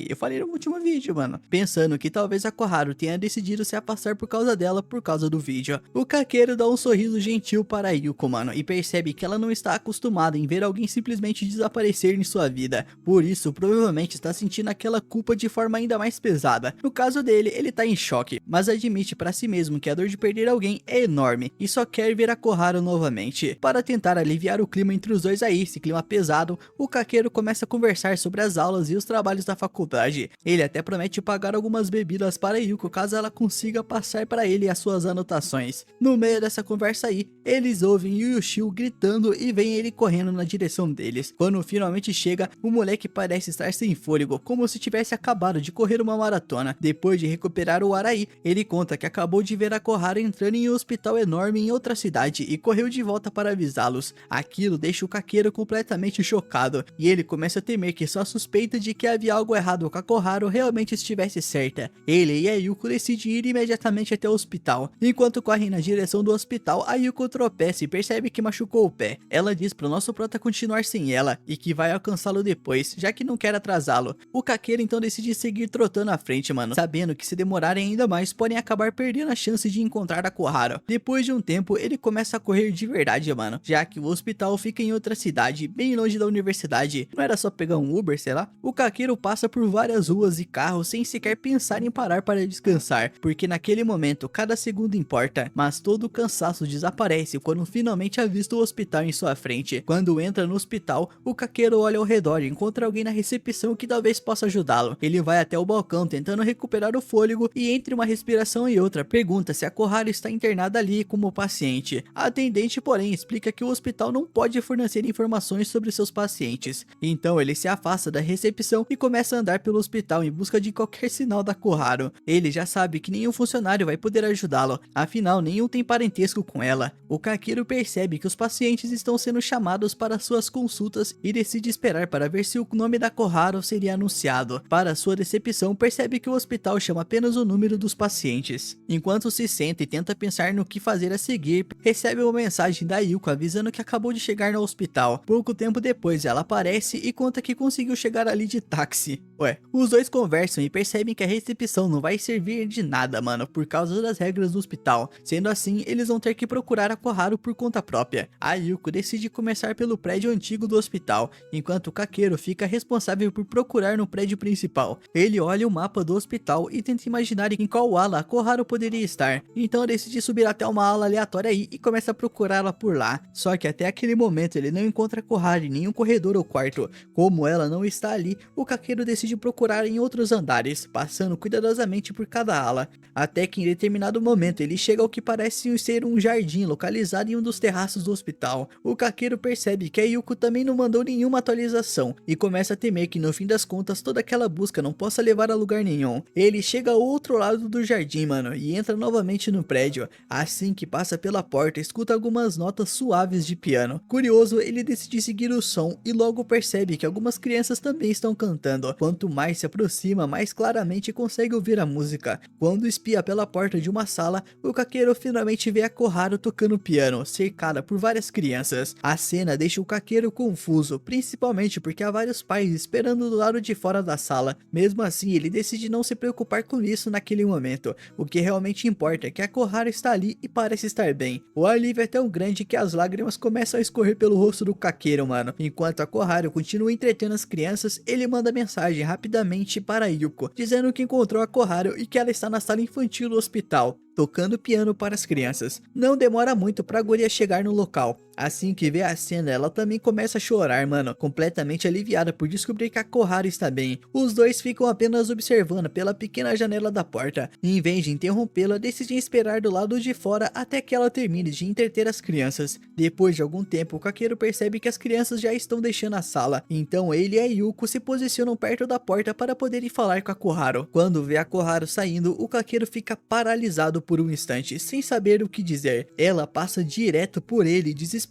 Eu falei no último vídeo, mano. Pensando que talvez a Koharu tenha decidido se afastar por causa dela por causa do vídeo. O Kakeru dá um sorriso gentil para Yuko, mano, e percebe que ela não está acostumada em ver alguém simplesmente desaparecer em sua vida. Por isso, provavelmente está sentindo aquela culpa de forma ainda mais pesada. No caso dele, ele tá em choque, mas admite para si mesmo que a dor de perder alguém é enorme e só quer ver a Koharu novamente. Para tentar aliviar o clima entre os dois aí, esse clima pesado, o Kakeru começa a conversar sobre as aulas e os trabalhos da faculdade. Ele até promete pagar algumas bebidas para Yuko caso ela consiga passar para ele as suas anotações. No meio dessa conversa aí, eles ouvem Yushio gritando e veem ele correndo na direção deles. Quando finalmente chega, o moleque parece estar sem fôlego, como se tivesse acabado de correr uma maratona. Depois de recuperar o ar aí, ele conta que acabou de ver a Koharu entrando em um hospital enorme em outra cidade e correu de volta para avisá-los. Aquilo deixa o Kakeru completamente chocado e ele começa a temer que sua suspeita de que havia algo errado com a Koharu realmente estivesse certa. Ele e a Yuko decidem ir imediatamente até o hospital. Enquanto correm na direção do hospital, a Yuko tropeça e percebe que machucou o pé. Ela diz para o nosso prota continuar sem ela e que vai alcançá-lo depois, já que não quer atrasá-lo. O Kakeru então decide seguir trotando à frente, mano, sabendo que se demorarem ainda mais podem acabar perdendo a chance de encontrar a Koharu. Depois de um tempo, ele começa a correr de verdade, mano, já que o hospital fica em outra cidade, bem longe da universidade. Não era só pegar um Uber, sei lá? O Kakeru passa por várias ruas e carros sem sequer pensar em parar para descansar, porque naquele momento cada segundo importa, mas todo o cansaço desaparece quando finalmente avista o hospital em sua frente. Quando entra no hospital, o Kakeru olha ao redor e encontra alguém na recepção que talvez possa ajudá-lo. Ele vai até o balcão tentando recuperar o fôlego e entre uma respiração e outra pergunta se a Koharu está internada ali como paciente. A atendente, porém, explica que o hospital não pode fornecer informações sobre seus pacientes. Então ele se afasta da recepção e começa a andar pelo hospital em busca de qualquer sinal da Koharu. Ele já sabe que nenhum funcionário vai poder ajudá-lo, afinal nenhum tem parentesco com ela. O Kakeru percebe que os pacientes estão sendo chamados para suas consultas e decide esperar para ver se o nome da Koharu seria anunciado. Para sua decepção, percebe que o hospital chama apenas o número dos pacientes. Enquanto se senta e tenta pensar no que fazer a seguir, recebe uma mensagem da Yuko avisando que acabou de chegar no hospital. Pouco tempo depois ela aparece e conta que conseguiu chegar ali de táxi. Ué, os dois conversam e percebem que a recepção não vai servir de nada, mano, por causa das regras do hospital. Sendo assim, eles vão ter que procurar a Koharu por conta própria. A Yuko decide começar pelo prédio antigo do hospital, enquanto o Kakeru fica responsável por procurar no prédio principal. Ele olha o mapa do hospital e tenta imaginar em qual ala a Koharu poderia estar. Então decide subir até uma ala aleatória aí e começa a procurá-la por lá. Só que até aquele momento ele não encontra a Koharu em nenhum corredor ou quarto. Como ela não está ali, o Kakeru decide procurar em outros andares, passando cuidadosamente por cada ala, até que em determinado momento ele chega ao que parece ser um jardim localizado em um dos terraços do hospital. O Kakeru percebe que a Yuko também não mandou nenhuma atualização e começa a temer que no fim das contas toda aquela busca não possa levar a lugar nenhum. Ele chega ao outro lado do jardim, mano, e entra novamente no prédio. Assim que passa pela porta, escuta algumas notas suaves de piano. Curioso, ele decide seguir o som e logo percebe que algumas crianças também estão cantando. Quanto mais se aproxima, mais claramente consegue ouvir a música. Quando espia pela porta de uma sala, o Kakeru finalmente vê a Koharu tocando piano, cercada por várias crianças. A cena deixa o Kakeru confuso, principalmente porque há vários pais esperando do lado de fora da sala. Mesmo assim, ele decide não se preocupar com isso naquele momento. O que realmente importa é que a Koharu está ali e parece estar bem. O alívio é tão grande que as lágrimas começam a escorrer pelo rosto do Kakeru, mano. Enquanto a Koharu continua entretendo as crianças, ele manda mensagem rapidamente para Yuko, dizendo que encontrou a Koharu e que ela está na sala infantil do hospital, tocando piano para as crianças. Não demora muito pra guria chegar no local. Assim que vê a cena, ela também começa a chorar, mano, completamente aliviada por descobrir que a Koharu está bem. Os dois ficam apenas observando pela pequena janela da porta, e em vez de interrompê-la, decidem esperar do lado de fora até que ela termine de entreter as crianças. Depois de algum tempo, o Kakeru percebe que as crianças já estão deixando a sala, então ele e a Yuko se posicionam perto da porta para poderem falar com a Koharu. Quando vê a Koharu saindo, o Kakeru fica paralisado por um instante, sem saber o que dizer. Ela passa direto por ele e desesperado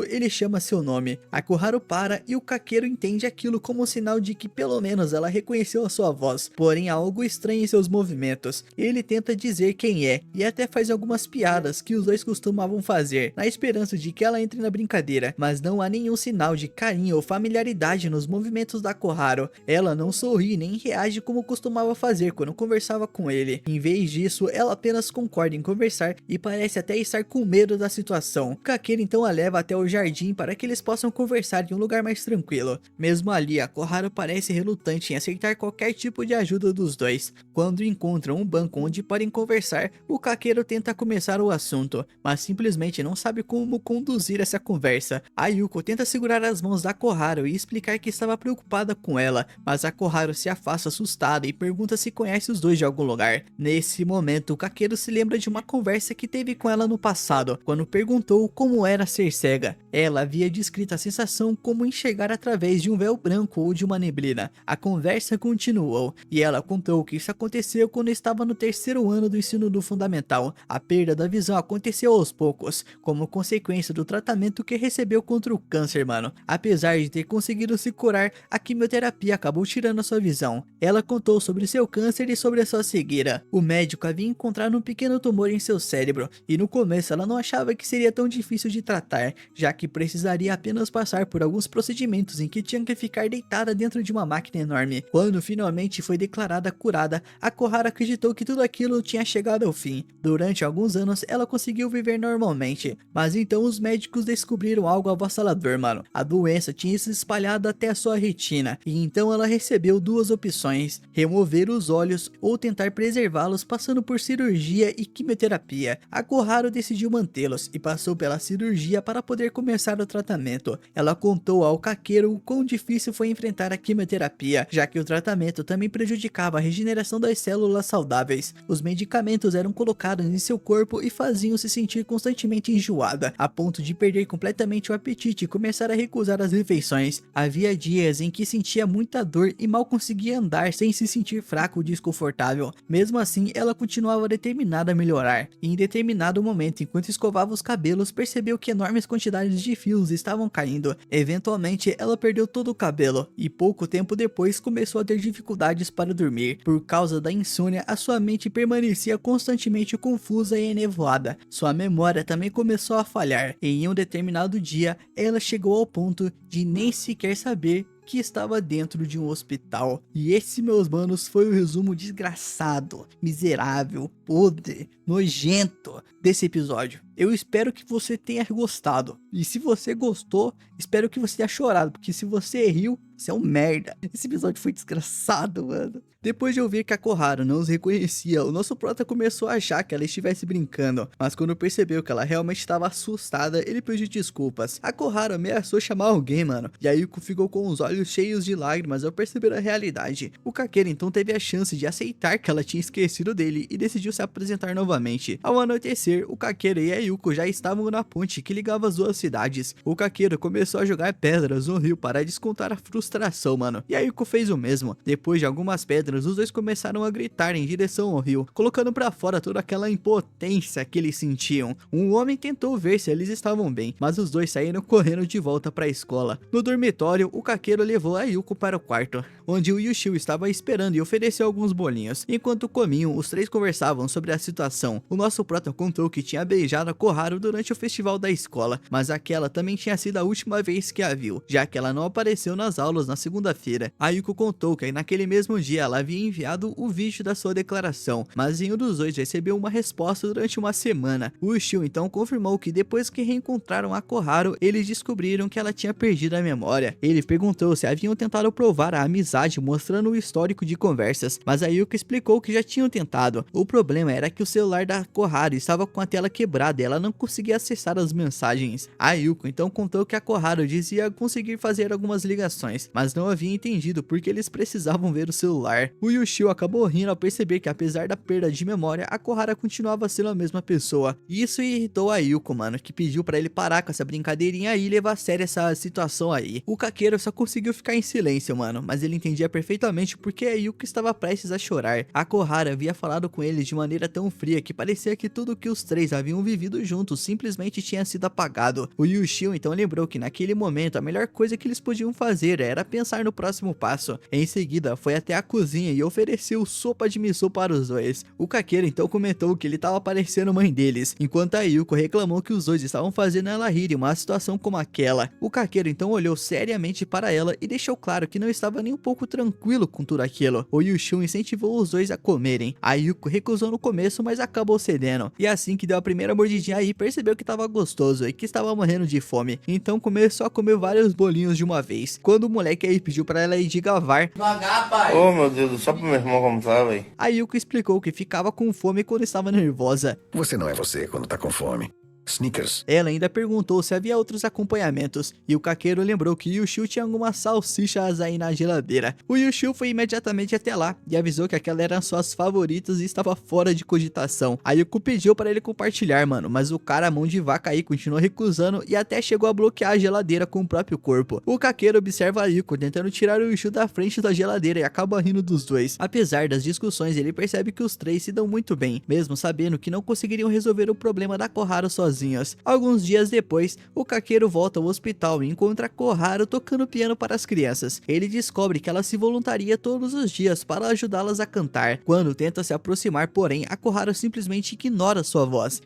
ele chama seu nome. A Koharu para e o Kakeru entende aquilo como um sinal de que pelo menos ela reconheceu a sua voz, porém há algo estranho em seus movimentos. Ele tenta dizer quem é e até faz algumas piadas que os dois costumavam fazer, na esperança de que ela entre na brincadeira, mas não há nenhum sinal de carinho ou familiaridade nos movimentos da Koharu. Ela não sorri nem reage como costumava fazer quando conversava com ele. Em vez disso, ela apenas concorda em conversar e parece até estar com medo da situação. Kakeru então a leva até o jardim para que eles possam conversar em um lugar mais tranquilo. Mesmo ali, a Koharu parece relutante em aceitar qualquer tipo de ajuda dos dois. Quando encontram um banco onde podem conversar, o Kakeru tenta começar o assunto, mas simplesmente não sabe como conduzir essa conversa. A Yuko tenta segurar as mãos da Koharu e explicar que estava preocupada com ela, mas a Koharu se afasta assustada e pergunta se conhece os dois de algum lugar. Nesse momento, o Kakeru se lembra de uma conversa que teve com ela no passado, quando perguntou como era ser cega. Ela havia descrito a sensação como enxergar através de um véu branco ou de uma neblina. A conversa continuou, e ela contou que isso aconteceu quando estava no terceiro ano do ensino do fundamental. A perda da visão aconteceu aos poucos, como consequência do tratamento que recebeu contra o câncer, mano. Apesar de ter conseguido se curar, a quimioterapia acabou tirando a sua visão. Ela contou sobre seu câncer e sobre a sua cegueira. O médico havia encontrado um pequeno tumor em seu cérebro, e no começo ela não achava que seria tão difícil de tratar, já que precisaria apenas passar por alguns procedimentos em que tinha que ficar deitada dentro de uma máquina enorme. Quando finalmente foi declarada curada, a Koharu acreditou que tudo aquilo tinha chegado ao fim. Durante alguns anos ela conseguiu viver normalmente, mas então os médicos descobriram algo avassalador, mano. A doença tinha se espalhado até a sua retina, e então ela recebeu duas opções: remover os olhos ou tentar preservá-los passando por cirurgia e quimioterapia. A Koharu decidiu mantê-los e passou pela cirurgia para poder começar o tratamento. Ela contou ao Kakeru o quão difícil foi enfrentar a quimioterapia, já que o tratamento também prejudicava a regeneração das células saudáveis. Os medicamentos eram colocados em seu corpo e faziam se sentir constantemente enjoada, a ponto de perder completamente o apetite e começar a recusar as refeições. Havia dias em que sentia muita dor e mal conseguia andar sem se sentir fraco ou desconfortável. Mesmo assim, ela continuava determinada a melhorar, e em determinado momento, enquanto escovava os cabelos, percebeu que enormes quantidades de fios estavam caindo. Eventualmente, ela perdeu todo o cabelo, e pouco tempo depois começou a ter dificuldades para dormir. Por causa da insônia, a sua mente permanecia constantemente confusa e enevoada. Sua memória também começou a falhar, e em um determinado dia, ela chegou ao ponto de nem sequer saber que estava dentro de um hospital. E esse, meus manos, foi o resumo desgraçado, miserável, podre, nojento desse episódio. Eu espero que você tenha gostado. E se você gostou, espero que você tenha chorado. Porque se você riu, você é um merda. Esse episódio foi desgraçado, mano. Depois de ouvir que a Koharu não os reconhecia, o nosso prota começou a achar que ela estivesse brincando. Mas quando percebeu que ela realmente estava assustada, ele pediu desculpas. A Koharu ameaçou chamar alguém, mano. E a Yuko ficou com os olhos cheios de lágrimas ao perceber a realidade. O Kakero então teve a chance de aceitar que ela tinha esquecido dele e decidiu se apresentar novamente. Ao anoitecer, o Kakero e a Yuko já estavam na ponte que ligava as duas cidades. O Kakero começou a jogar pedras no rio para descontar a frustração, mano. E a Yuko fez o mesmo. Depois de algumas pedras, os dois começaram a gritar em direção ao rio, colocando pra fora toda aquela impotência que eles sentiam. Um homem tentou ver se eles estavam bem, mas os dois saíram correndo de volta pra escola. No dormitório, o Kakero levou a Yuko para o quarto, onde o Yushio estava esperando e ofereceu alguns bolinhos. Enquanto comiam, os três conversavam sobre a situação. O nosso prota contou que tinha beijado a Koharu durante o festival da escola, mas aquela também tinha sido a última vez que a viu, já que ela não apareceu nas aulas na segunda-feira. A Yuko contou que naquele mesmo dia ela havia enviado o vídeo da sua declaração, mas nenhum dos dois recebeu uma resposta durante uma semana. O Yushio então confirmou que depois que reencontraram a Koharu, eles descobriram que ela tinha perdido a memória. Ele perguntou se haviam tentado provar a amizade mostrando o histórico de conversas, mas a Yuko explicou que já tinham tentado. O problema era que o celular da Koharu estava com a tela quebrada e ela não conseguia acessar as mensagens. A Yuko então contou que a Koharu dizia conseguir fazer algumas ligações, mas não havia entendido porque eles precisavam ver o celular. O Yushio acabou rindo ao perceber que apesar da perda de memória, a Koharu continuava sendo a mesma pessoa. Isso irritou a Yuko, mano, que pediu pra ele parar com essa brincadeirinha aí e levar a sério essa situação aí. O Kakero só conseguiu ficar em silêncio, mano, mas ele entendia perfeitamente porque a Yuko estava prestes a chorar. A Koharu havia falado com ele de maneira tão fria que parecia que tudo que os três haviam vivido juntos simplesmente tinha sido apagado. O Yushio então lembrou que naquele momento a melhor coisa que eles podiam fazer era pensar no próximo passo. Em seguida, foi até a cozinha e ofereceu sopa de miso para os dois. O Kakero então comentou que ele estava parecendo mãe deles, enquanto a Yuko reclamou que os dois estavam fazendo ela rir em uma situação como aquela. O Kakero então olhou seriamente para ela e deixou claro que não estava nem um pouco tranquilo com tudo aquilo. O Yushio incentivou os dois a comerem. A Yuko recusou no começo, mas acabou cedendo. E assim que deu a primeira mordidinha aí, percebeu que estava gostoso e que estava morrendo de fome. Então começou a comer vários bolinhos de uma vez. Quando o moleque aí pediu para ela ir de gavar, Devagar, pai. Ô, meu Deus, só pro meu irmão almoçar, véi. a Yuko explicou que ficava com fome quando estava nervosa. Você não é você quando tá com fome. Snickers. Ela ainda perguntou se havia outros acompanhamentos, e o Kakero lembrou que Yushio tinha algumas salsichas aí na geladeira. O Yushio foi imediatamente até lá e avisou que aquelas eram suas favoritas e estava fora de cogitação. A Yuko pediu para ele compartilhar, mano, mas o cara mão de vaca aí continuou recusando e até chegou a bloquear a geladeira com o próprio corpo. O Kakero observa a Yuko tentando tirar o Yushio da frente da geladeira e acaba rindo dos dois. Apesar das discussões, ele percebe que os três se dão muito bem, mesmo sabendo que não conseguiriam resolver o problema da Koharu sozinhos. Alguns dias depois, o Kakero volta ao hospital e encontra a Koharu tocando piano para as crianças. Ele descobre que ela se voluntaria todos os dias para ajudá-las a cantar. Quando tenta se aproximar, porém, a Koharu simplesmente ignora sua voz.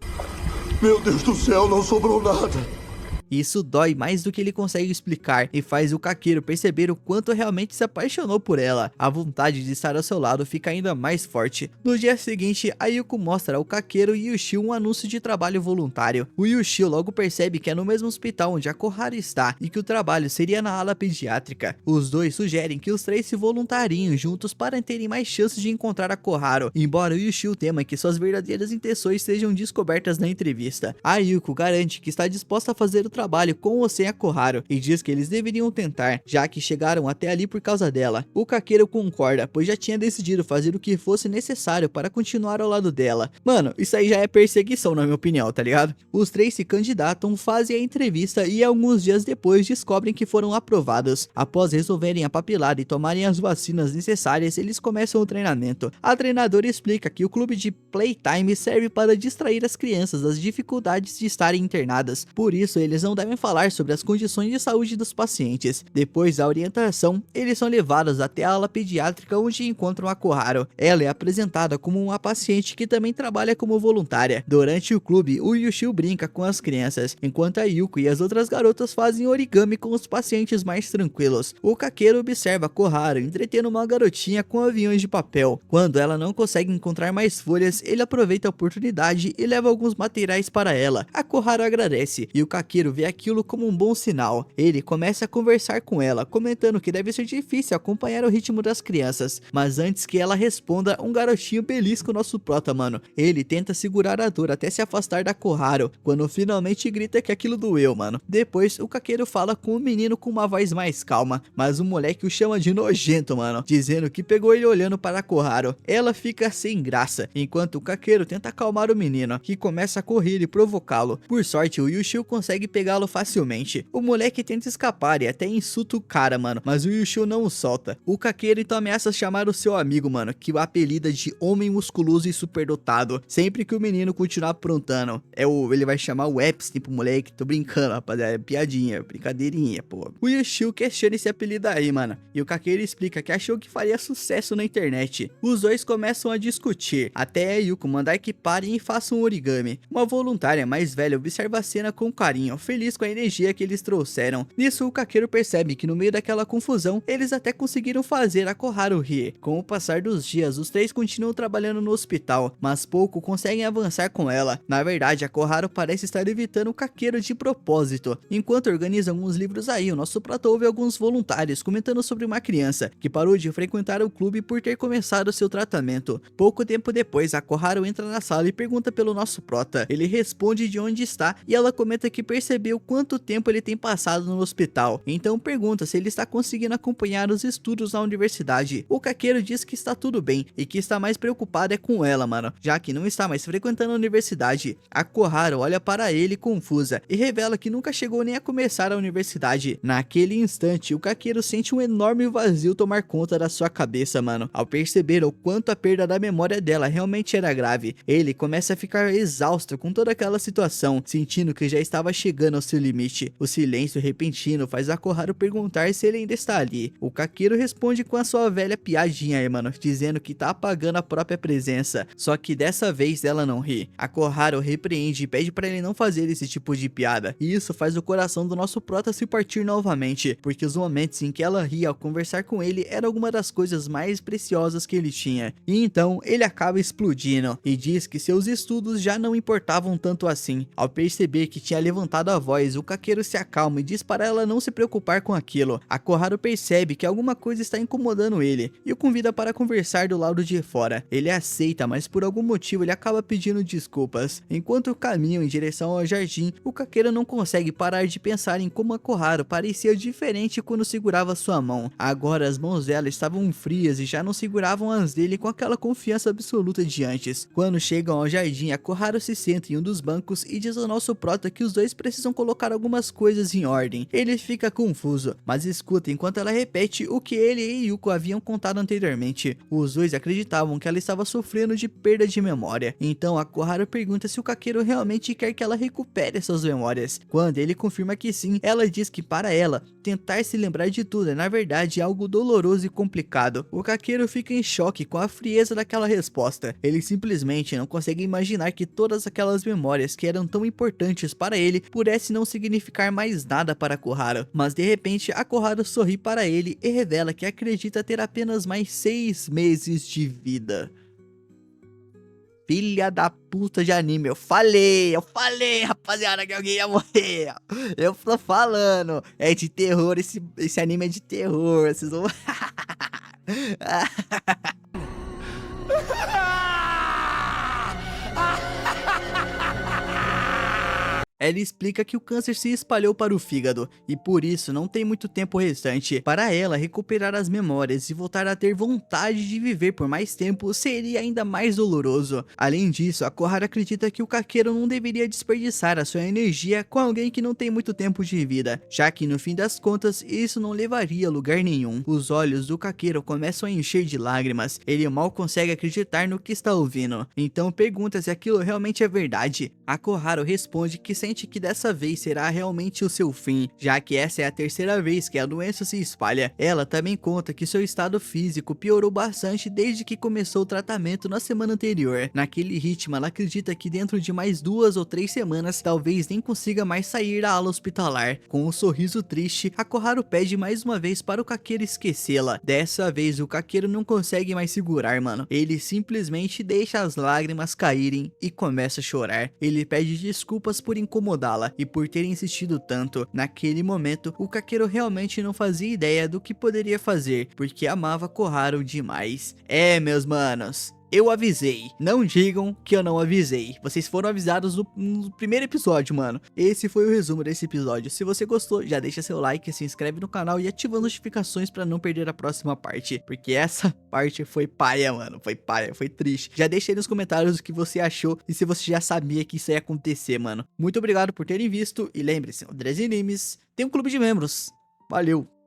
Meu Deus do céu, não sobrou nada. Isso dói mais do que ele consegue explicar e faz o Kakero perceber o quanto realmente se apaixonou por ela. A vontade de estar ao seu lado fica ainda mais forte. No dia seguinte, a Yuko mostra ao Kakero e Yushio um anúncio de trabalho voluntário. O Yushio logo percebe que é no mesmo hospital onde a Koharu está e que o trabalho seria na ala pediátrica. Os dois sugerem que os três se voluntariem juntos para terem mais chances de encontrar a Koharu, embora o Yushio tema que suas verdadeiras intenções sejam descobertas na entrevista. A Yuko garante que está disposta a fazer o trabalho com ou sem a Koharu e diz que eles deveriam tentar, já que chegaram até ali por causa dela. O Kakero concorda, pois já tinha decidido fazer o que fosse necessário para continuar ao lado dela. Mano, isso aí já é perseguição na minha opinião, tá ligado? Os três se candidatam, fazem a entrevista e alguns dias depois descobrem que foram aprovados. Após resolverem a papelada e tomarem as vacinas necessárias, eles começam o treinamento. A treinadora explica que o clube de Playtime serve para distrair as crianças das dificuldades de estarem internadas. Por isso, eles não não devem falar sobre as condições de saúde dos pacientes. Depois da orientação, eles são levados até a ala pediátrica onde encontram a Koharu. Ela é apresentada como uma paciente que também trabalha como voluntária. Durante o clube, o Yushio brinca com as crianças, enquanto a Yuko e as outras garotas fazem origami com os pacientes mais tranquilos. O Kakeru observa a Koharu entretendo uma garotinha com aviões de papel. Quando ela não consegue encontrar mais folhas, ele aproveita a oportunidade e leva alguns materiais para ela. A Koharu agradece e o Kakeru vê aquilo como um bom sinal. Ele começa a conversar com ela, comentando que deve ser difícil acompanhar o ritmo das crianças, mas antes que ela responda, um garotinho belisca o nosso prota, mano. Ele tenta segurar a dor até se afastar da Koharu, quando finalmente grita que aquilo doeu, mano. Depois, o Kakeru fala com o menino com uma voz mais calma, mas o moleque o chama de nojento, mano, dizendo que pegou ele olhando para a Koharu. Ela fica sem graça, enquanto o Kakeru tenta acalmar o menino, que começa a correr e provocá-lo. Por sorte, o Yushio consegue pegá-lo facilmente. O moleque tenta escapar e até insulta o cara, mano, mas o Yushio não o solta. O Kakeru então ameaça chamar o seu amigo, mano, que o apelida de homem musculoso e superdotado, sempre que o menino continuar aprontando. Ele vai chamar o Epstein pro moleque. Tô brincando, rapaziada, é piadinha, brincadeirinha, pô. O Yushio questiona esse apelido aí, mano, e o Kakeru explica que achou que faria sucesso na internet. Os dois começam a discutir, até a Yuko mandar que parem e façam um origami. Uma voluntária mais velha observa a cena com carinho, feliz com a energia que eles trouxeram. Nisso, o Kakeru percebe que no meio daquela confusão, eles até conseguiram fazer a Koharu rir. Com o passar dos dias, os três continuam trabalhando no hospital, mas pouco conseguem avançar com ela. Na verdade, a Koharu parece estar evitando o Kakeru de propósito. Enquanto organizam alguns livros aí, o nosso prota ouve alguns voluntários comentando sobre uma criança que parou de frequentar o clube por ter começado seu tratamento. Pouco tempo depois, a Koharu entra na sala e pergunta pelo nosso prota. Ele responde de onde está e ela comenta que percebeu quanto tempo ele tem passado no hospital. Então pergunta se ele está conseguindo acompanhar os estudos na universidade. O Kakeru diz que está tudo bem e que está mais preocupado é com ela, mano, já que não está mais frequentando a universidade. A Koharu olha para ele confusa e revela que nunca chegou nem a começar a universidade. Naquele instante, o Kakeru sente um enorme vazio tomar conta da sua cabeça, mano. Ao perceber o quanto a perda da memória dela realmente era grave, ele começa a ficar exausto com toda aquela situação, sentindo que já estava chegando ao seu limite. O silêncio repentino faz a Koharu perguntar se ele ainda está ali. O Kakeru responde com a sua velha piadinha aí, mano, dizendo que tá apagando a própria presença, só que dessa vez ela não ri. A Koharu repreende e pede para ele não fazer esse tipo de piada, e isso faz o coração do nosso prota se partir novamente, porque os momentos em que ela ria ao conversar com ele era alguma das coisas mais preciosas que ele tinha. E então ele acaba explodindo e diz que seus estudos já não importavam tanto assim. Ao perceber que tinha levantado a voz, o Kakeru se acalma e diz para ela não se preocupar com aquilo. A Koharu percebe que alguma coisa está incomodando ele e o convida para conversar do lado de fora. Ele aceita, mas por algum motivo ele acaba pedindo desculpas. Enquanto caminham em direção ao jardim, o Kakeru não consegue parar de pensar em como a Koharu parecia diferente quando segurava sua mão. Agora as mãos dela estavam frias e já não seguravam as dele com aquela confiança absoluta de antes. Quando chegam ao jardim, a Koharu se senta em um dos bancos e diz ao nosso prota que os dois precisam colocar algumas coisas em ordem. Ele fica confuso, mas escuta enquanto ela repete o que ele e Yuko haviam contado anteriormente. Os dois acreditavam que ela estava sofrendo de perda de memória. Então a Koharu pergunta se o Kakeru realmente quer que ela recupere suas memórias. Quando ele confirma que sim, ela diz que para ela, tentar se lembrar de tudo é na verdade algo doloroso e complicado. O Kakeru fica em choque com a frieza daquela resposta. Ele simplesmente não consegue imaginar que todas aquelas memórias que eram tão importantes para ele pudessem não significar mais nada para Koharu. Mas de repente a Koharu sorri para ele e revela que acredita ter apenas mais 6 meses de vida. Filha da puta de anime, eu falei, rapaziada, que alguém ia morrer. Eu tô falando, é de terror, esse anime é de terror, vocês vão... Ela explica que o câncer se espalhou para o fígado e por isso não tem muito tempo restante. Para ela, recuperar as memórias e voltar a ter vontade de viver por mais tempo seria ainda mais doloroso. Além disso, a Koharu acredita que o Kakeru não deveria desperdiçar a sua energia com alguém que não tem muito tempo de vida, já que no fim das contas isso não levaria a lugar nenhum. Os olhos do Kakeru começam a encher de lágrimas, ele mal consegue acreditar no que está ouvindo. Então pergunta se aquilo realmente é verdade. A Koharu responde que sem sente que dessa vez será realmente o seu fim, já que essa é a terceira vez que a doença se espalha. Ela também conta que seu estado físico piorou bastante desde que começou o tratamento na semana anterior. Naquele ritmo, ela acredita que dentro de mais 2 ou 3 semanas, talvez nem consiga mais sair da ala hospitalar. Com um sorriso triste, a Koharu pede mais uma vez para o Kakeru esquecê-la. Dessa vez, o Kakeru não consegue mais segurar, mano. Ele simplesmente deixa as lágrimas caírem e começa a chorar. Ele pede desculpas por incomodá-la e por ter insistido tanto. Naquele momento, o Kakeru realmente não fazia ideia do que poderia fazer, porque amava Koharu demais. Meus manos, eu avisei. Não digam que eu não avisei. Vocês foram avisados no primeiro episódio, mano. Esse foi o resumo desse episódio. Se você gostou, já deixa seu like, se inscreve no canal e ativa as notificações pra não perder a próxima parte. Porque essa parte foi paia, mano. Foi paia, foi triste. Já deixa aí nos comentários o que você achou e se você já sabia que isso ia acontecer, mano. Muito obrigado por terem visto e lembre-se, o Dress Animes tem um clube de membros. Valeu!